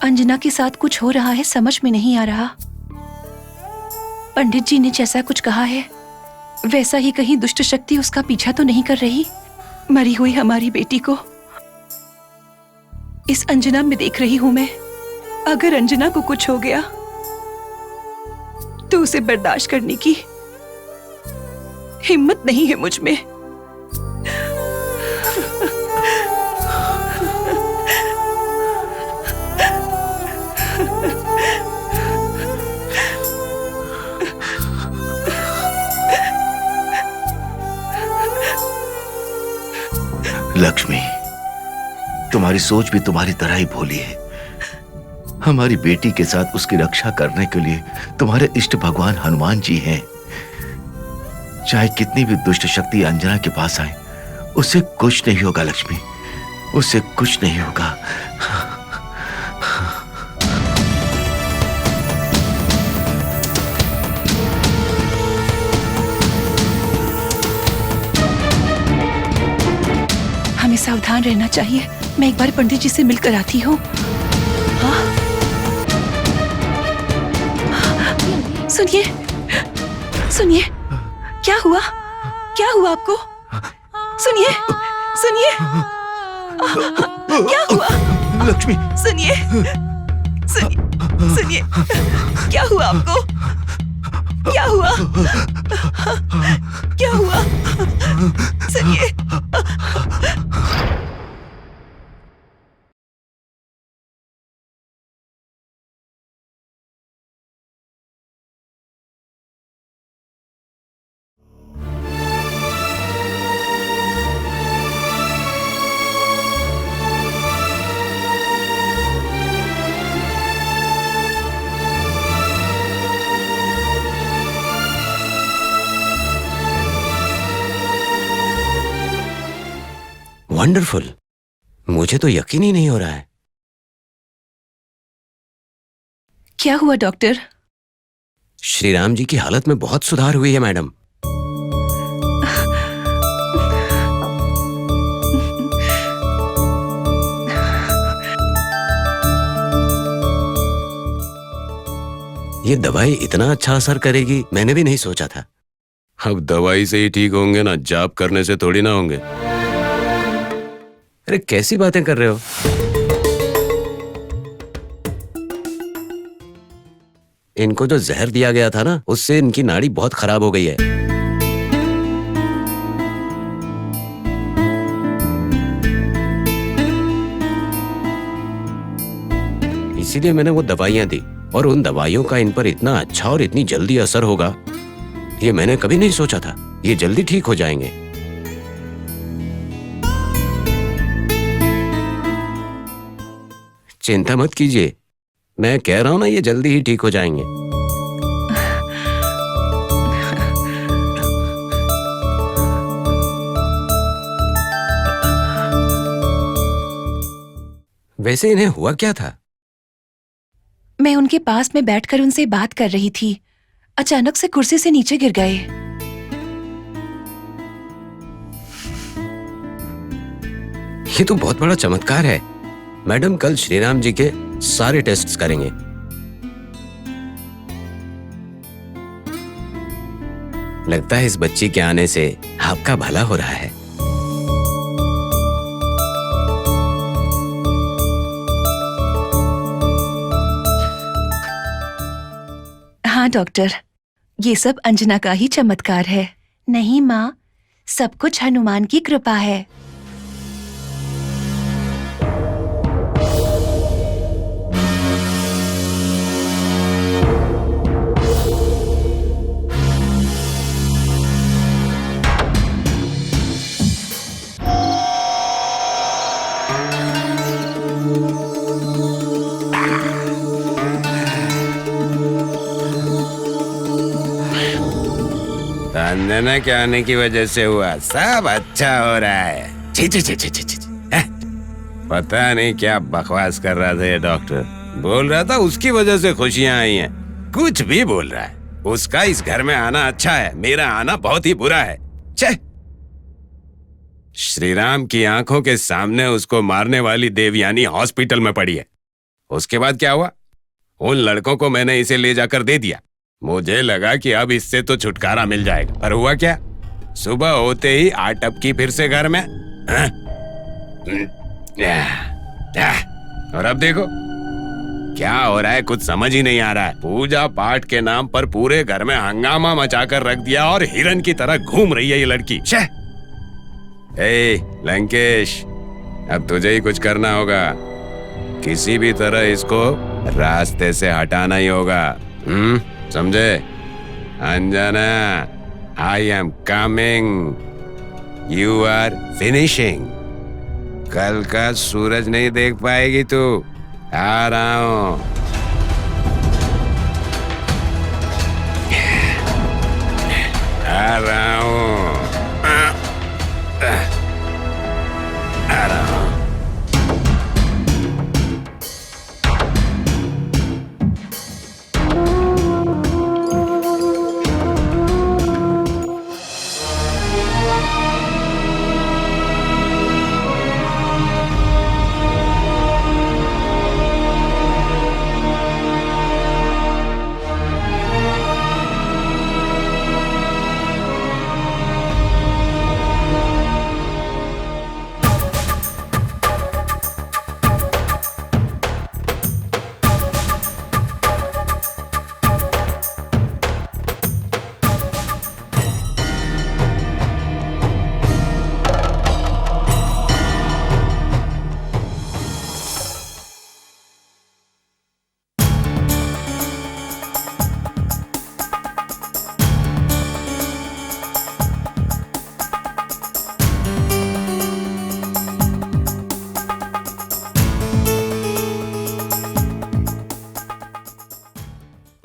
अंजना के साथ कुछ हो रहा है, समझ में नहीं आ रहा। पंडित जी ने जैसा कुछ कहा है वैसा ही कहीं दुष्ट शक्ति उसका पीछा तो नहीं कर रही? मरी हुई हमारी बेटी को इस अंजना में देख रही हूं मैं। अगर अंजना को कुछ हो गया तो उसे बर्दाश्त करने की हिम्मत नहीं है मुझ में। लक्ष्मी, तुम्हारी सोच भी तुम्हारी तरह ही भोली है। हमारी बेटी के साथ उसकी रक्षा करने के लिए तुम्हारे इष्ट भगवान हनुमान जी हैं। चाहे कितनी भी दुष्ट शक्ति अंजना के पास आए, उससे कुछ नहीं होगा लक्ष्मी, उससे कुछ नहीं होगा। हमें सावधान रहना चाहिए। मैं एक बार पंडित जी से मिलकर आती हूँ। सुनिए, सुनिए, क्या हुआ? क्या हुआ आपको? सुनिए, सुनिए, क्या हुआ? लक्ष्मी, सुनिए, सुनिए, सुनिए, क्या हुआ आपको? क्या हुआ? क्या हुआ? सुनिए। वंडरफुल, मुझे तो यकीन ही नहीं हो रहा है। क्या हुआ डॉक्टर? श्री राम जी की हालत में बहुत सुधार हुई है मैडम। ये दवाई इतना अच्छा असर करेगी मैंने भी नहीं सोचा था। अब दवाई से ही ठीक होंगे ना, जाप करने से थोड़ी ना होंगे। अरे कैसी बातें कर रहे हो? इनको जो जहर दिया गया था ना, उससे इनकी नाड़ी बहुत खराब हो गई है। इसीलिए मैंने वो दवाइयां दी, और उन दवाइयों का इन पर इतना अच्छा और इतनी जल्दी असर होगा ये मैंने कभी नहीं सोचा था। ये जल्दी ठीक हो जाएंगे। चिंता मत कीजिए, मैं कह रहा हूं ना, ये जल्दी ही ठीक हो जाएंगे। वैसे इन्हें हुआ क्या था? मैं उनके पास में बैठकर उनसे बात कर रही थी, अचानक से कुर्सी से नीचे गिर गए। ये तो बहुत बड़ा चमत्कार है। मैडम कल श्रीराम जी के सारे टेस्ट्स करेंगे। लगता है इस बच्ची के आने से आपका भला हो रहा है। हाँ डॉक्टर, ये सब अंजना का ही चमत्कार है। नहीं माँ, सब कुछ हनुमान की कृपा है। अंजना के आने की वजह से हुआ, सब अच्छा हो रहा है। छी छी छी छी छी छी। पता नहीं क्या बकवास कर रहा था ये डॉक्टर। बोल रहा था उसकी वजह से खुशियां आई हैं। कुछ भी बोल रहा है। उसका इस घर में आना अच्छा है, मेरा आना बहुत ही बुरा है। छे! श्रीराम की आंखों के सामने उसको मारने वाली देवयानी हॉस्पिटल में पड़ी है। उसके बाद क्या हुआ? उन लड़कों को मैंने इसे ले जाकर दे दिया। मुझे लगा कि अब इससे तो छुटकारा मिल जाएगा, पर हुआ क्या? सुबह होते ही आटपकी फिर से घर में। और अब देखो क्या हो रहा है, कुछ समझ ही नहीं आ रहा है। पूजा पाठ के नाम पर पूरे घर में हंगामा मचाकर रख दिया और हिरन की तरह घूम रही है ये लड़की। ए लंकेश, अब तुझे ही कुछ करना होगा। किसी भी तरह इसको रास्ते से हटाना ही होगा। समझे? Anjana, I am coming, you are finishing. कल का सूरज नहीं देख पाएगी तू। आ रहा हूं। आ रहा हूं। आ रहा हूं।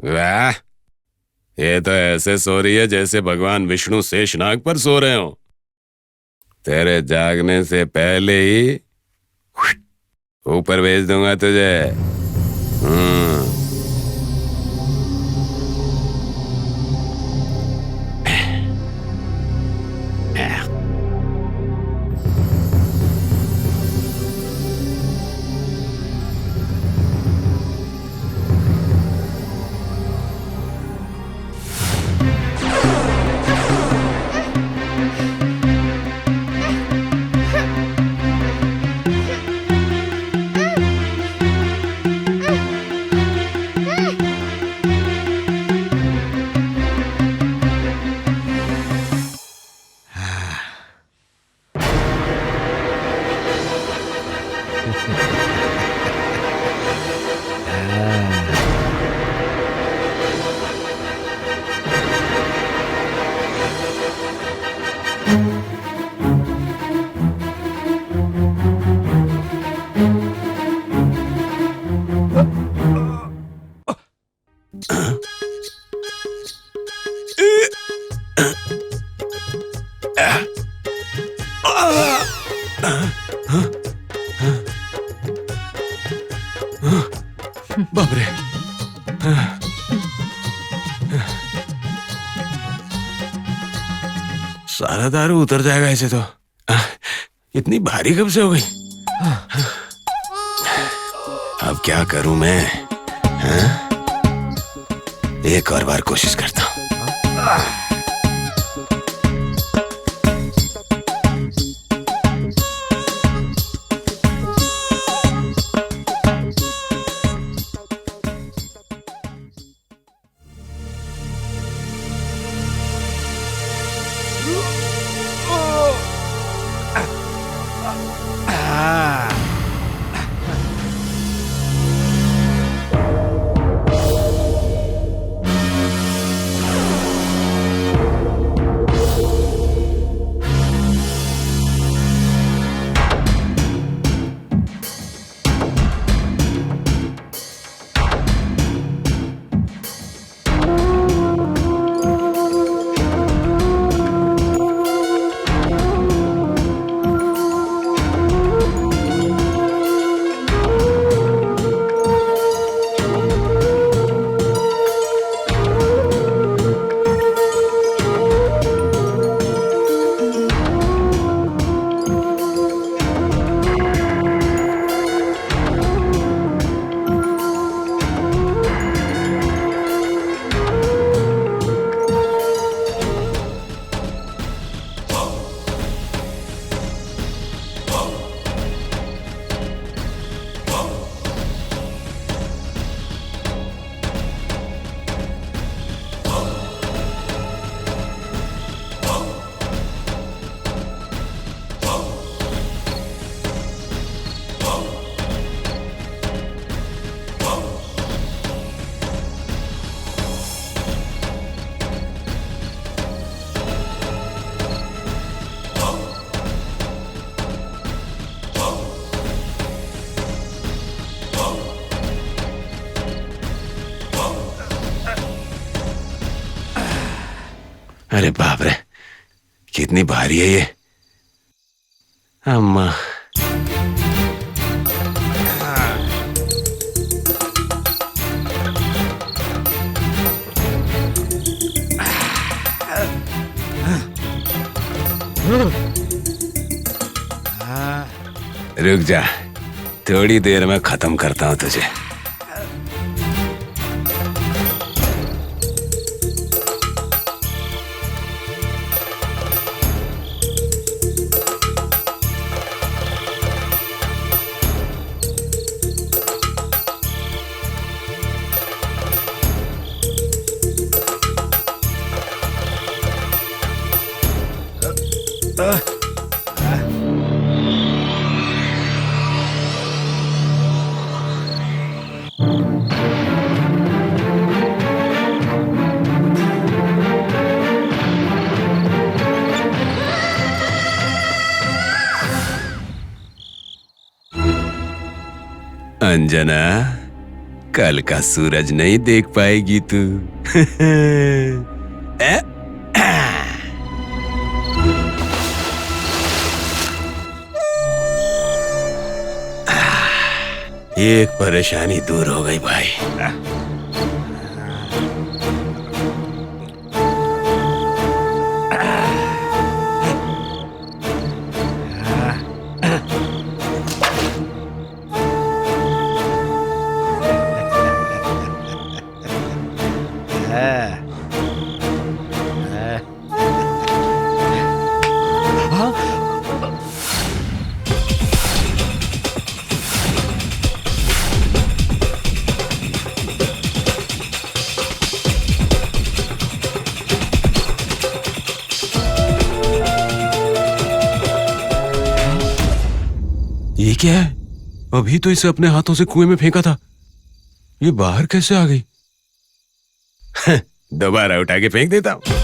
वाह, ये तो ऐसे सो रही है जैसे भगवान विष्णु शेषनाग पर सो रहे हो। तेरे जागने से पहले ही ऊपर भेज दूंगा तुझे। बाप रे, सारा दारू उतर जाएगा ऐसे तो। इतनी भारी कब से हो गई? क्या करूं मैं? हाँ? एक और बार कोशिश करता हूं। अरे बाप रे, कितनी भारी है ये। अम्मा, रुक जा, थोड़ी देर में खत्म करता हूं तुझे। अंजना, कल का सूरज नहीं देख पाएगी तू। एक परेशानी दूर हो गई भाई। ये क्या है? अभी तो इसे अपने हाथों से कुएं में फेंका था, ये बाहर कैसे आ गई? दोबारा उठा के फेंक देता हूं।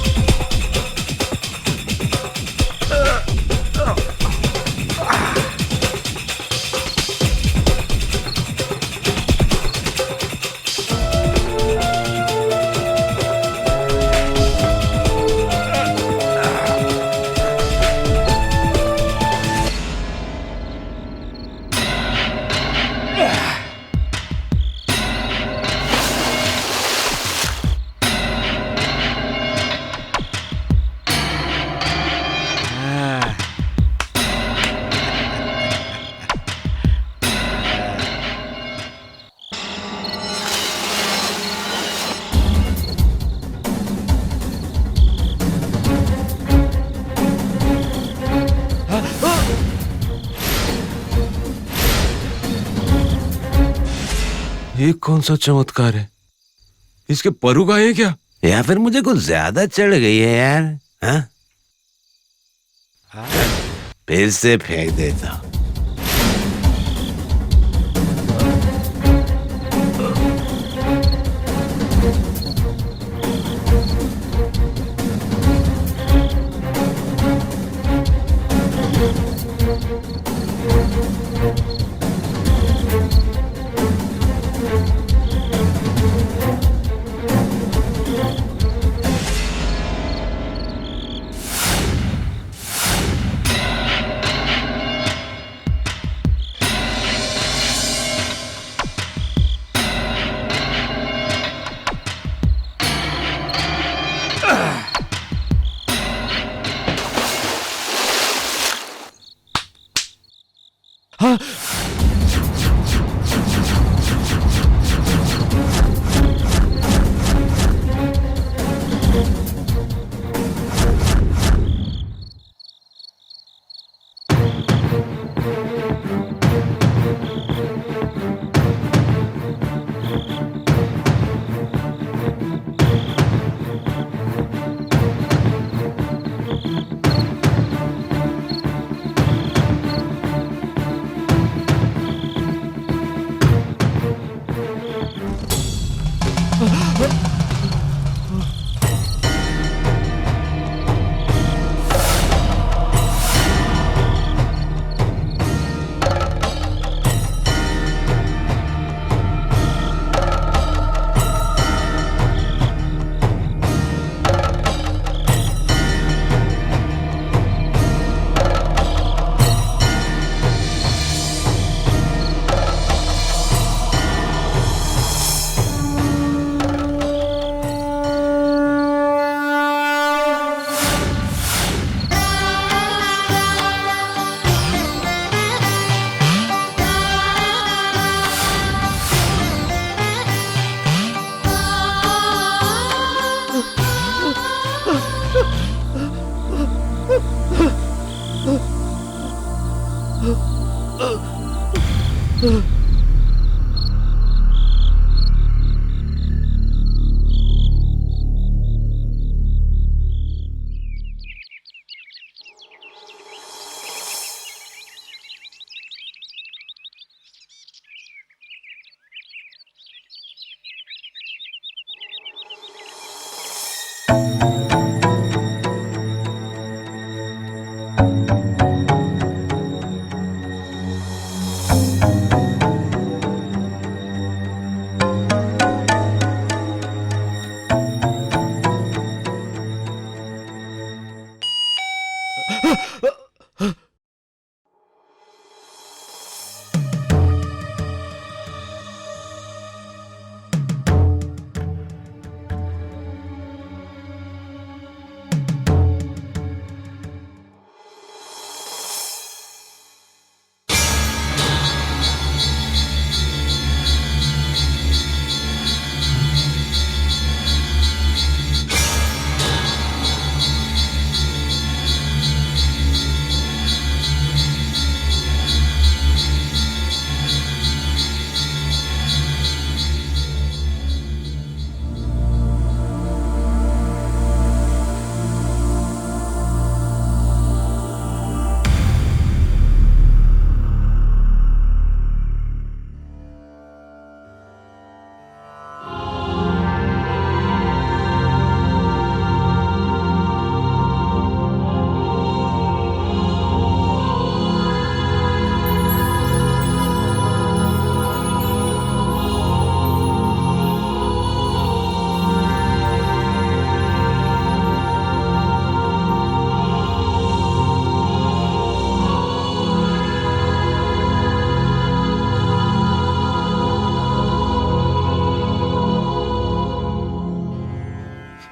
ये कौन सा चमत्कार है? इसके पर उगाए क्या? या फिर मुझे कुछ ज्यादा चढ़ गई है यार? हाँ? फिर से फेंक देता हूं।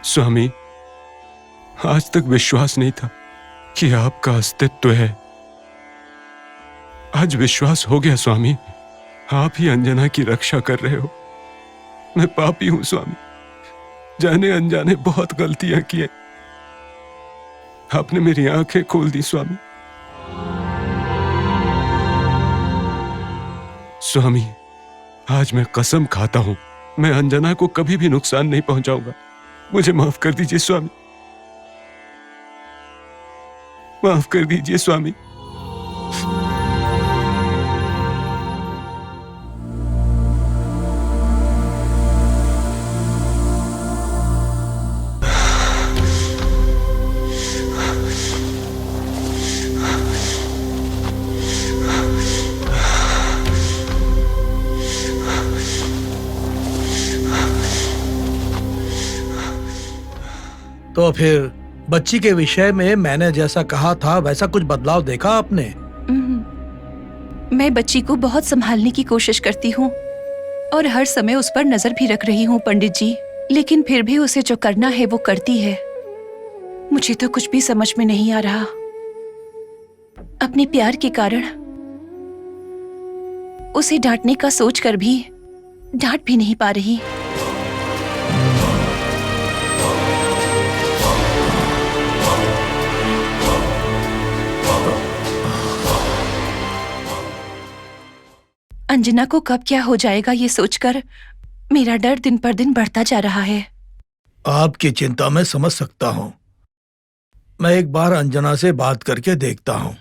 स्वामी, आज तक विश्वास नहीं था कि आपका अस्तित्व है। आज विश्वास हो गया स्वामी, आप ही अंजना की रक्षा कर रहे हो। मैं पापी हूं स्वामी, जाने अनजाने बहुत गलतियां की हैं। आपने मेरी आंखें खोल दी स्वामी। स्वामी, आज मैं कसम खाता हूं, मैं अंजना को कभी भी नुकसान नहीं पहुंचाऊंगा। मुझे माफ कर दीजिए स्वामी, माफ कर दीजिए स्वामी। तो फिर बच्ची के विषय में मैंने जैसा कहा था वैसा कुछ बदलाव देखा आपने? मैं बच्ची को बहुत संभालने की कोशिश करती हूँ और हर समय उस पर नजर भी रख रही हूँ पंडित जी, लेकिन फिर भी उसे जो करना है वो करती है। मुझे तो कुछ भी समझ में नहीं आ रहा। अपने प्यार के कारण उसे डांटने का सोचकर भी डांट भी नहीं पा रही। अंजना को कब क्या हो जाएगा ये सोचकर मेरा डर दिन पर दिन बढ़ता जा रहा है। आपकी चिंता मैं समझ सकता हूँ। मैं एक बार अंजना से बात करके देखता हूँ।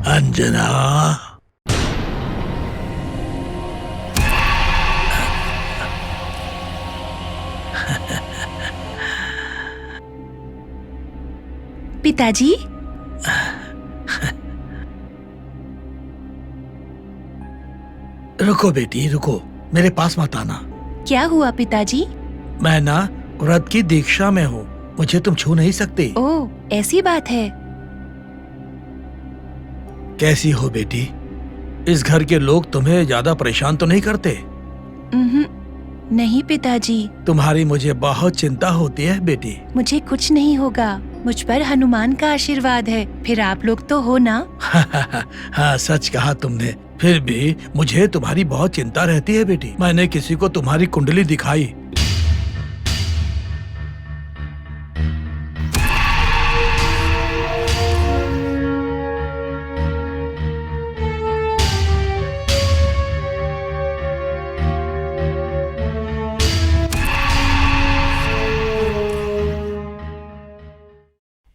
अंजना, पिताजी, रुको बेटी रुको, मेरे पास मत आना। क्या हुआ पिताजी? मैं ना व्रत की दीक्षा में हूँ, मुझे तुम छू नहीं सकते। ओह, ऐसी बात है। कैसी हो बेटी? इस घर के लोग तुम्हें ज्यादा परेशान तो नहीं करते? नहीं पिताजी। तुम्हारी मुझे बहुत चिंता होती है बेटी। मुझे कुछ नहीं होगा, मुझ पर हनुमान का आशीर्वाद है। फिर आप लोग तो हो ना? हाँ, सच कहा तुमने। फिर भी मुझे तुम्हारी बहुत चिंता रहती है बेटी। मैंने किसी को तुम्हारी कुंडली दिखाई।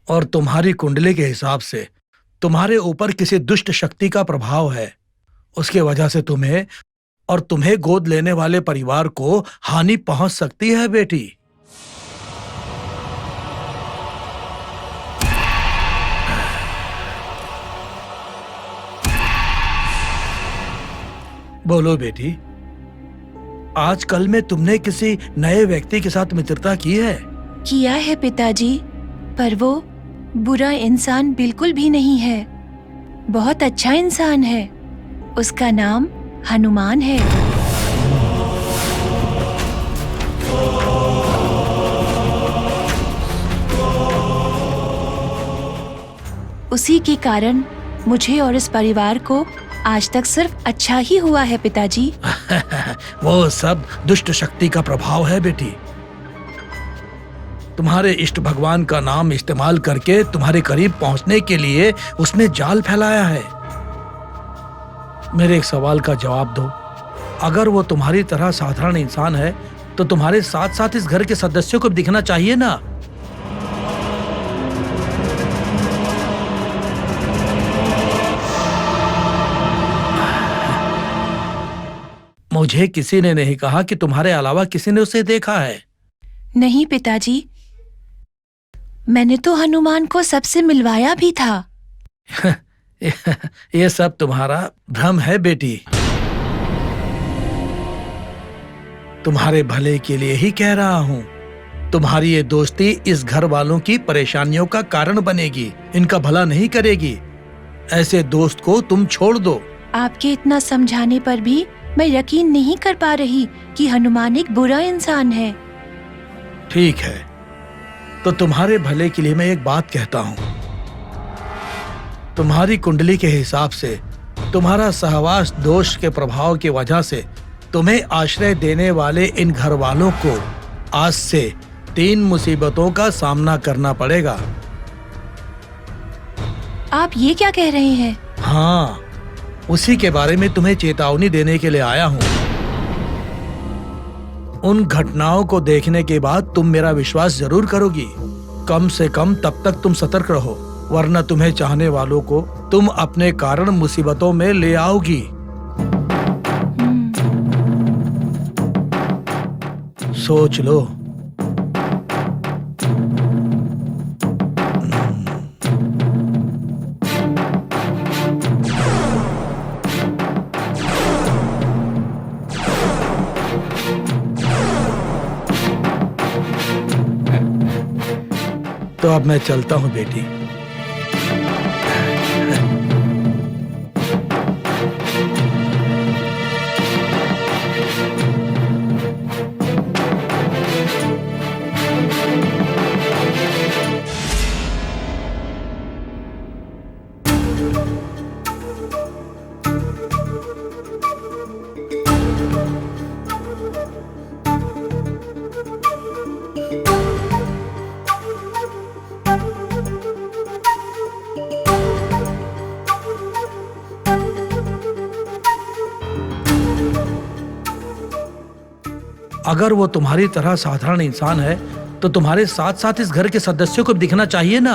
और तुम्हारी कुंडली के हिसाब से तुम्हारे ऊपर किसी दुष्ट शक्ति का प्रभाव है। उसके वजह से तुम्हें और तुम्हें गोद लेने वाले परिवार को हानि पहुंच सकती है बेटी। बोलो बेटी, आजकल में तुमने किसी नए व्यक्ति के साथ मित्रता की है? किया है पिताजी, पर वो बुरा इंसान बिल्कुल भी नहीं है। बहुत अच्छा इंसान है। उसका नाम हनुमान है। उसी के कारण मुझे और इस परिवार को आज तक सिर्फ अच्छा ही हुआ है पिताजी। वो सब दुष्ट शक्ति का प्रभाव है बेटी। तुम्हारे इष्ट भगवान का नाम इस्तेमाल करके तुम्हारे करीब पहुंचने के लिए उसने जाल फैलाया है। मेरे एक सवाल का जवाब दो। अगर वो तुम्हारी तरह साधारण इंसान है तो तुम्हारे साथ साथ इस घर के सदस्यों को भी दिखना चाहिए ना। मुझे किसी ने नहीं कहा कि तुम्हारे अलावा किसी ने उसे देखा है। नहीं पिताजी, मैंने तो हनुमान को सबसे मिलवाया भी था। ये सब तुम्हारा भ्रम है बेटी। तुम्हारे भले के लिए ही कह रहा हूं। तुम्हारी ये दोस्ती इस घर वालों की परेशानियों का कारण बनेगी, इनका भला नहीं करेगी। ऐसे दोस्त को तुम छोड़ दो। आपके इतना समझाने पर भी मैं यकीन नहीं कर पा रही कि हनुमान एक बुरा इंसान है। ठीक है, तो तुम्हारे भले के लिए मैं एक बात कहता हूं। तुम्हारी कुंडली के हिसाब से तुम्हारा सहवास दोष के प्रभाव की वजह से तुम्हें आश्रय देने वाले इन घर वालों को आज से 3 मुसीबतों का सामना करना पड़ेगा। आप ये क्या कह रहे हैं? हाँ, उसी के बारे में तुम्हें चेतावनी देने के लिए आया हूं। उन घटनाओं को देखने के बाद तुम मेरा विश्वास जरूर करोगी। कम से कम तब तक तुम सतर्क रहो, वरना तुम्हें चाहने वालों को तुम अपने कारण मुसीबतों में ले आओगी। सोच लो। तो अब मैं चलता हूं बेटी। अगर वो तुम्हारी तरह साधारण इंसान है तो तुम्हारे साथ साथ इस घर के सदस्यों को भी दिखना चाहिए ना।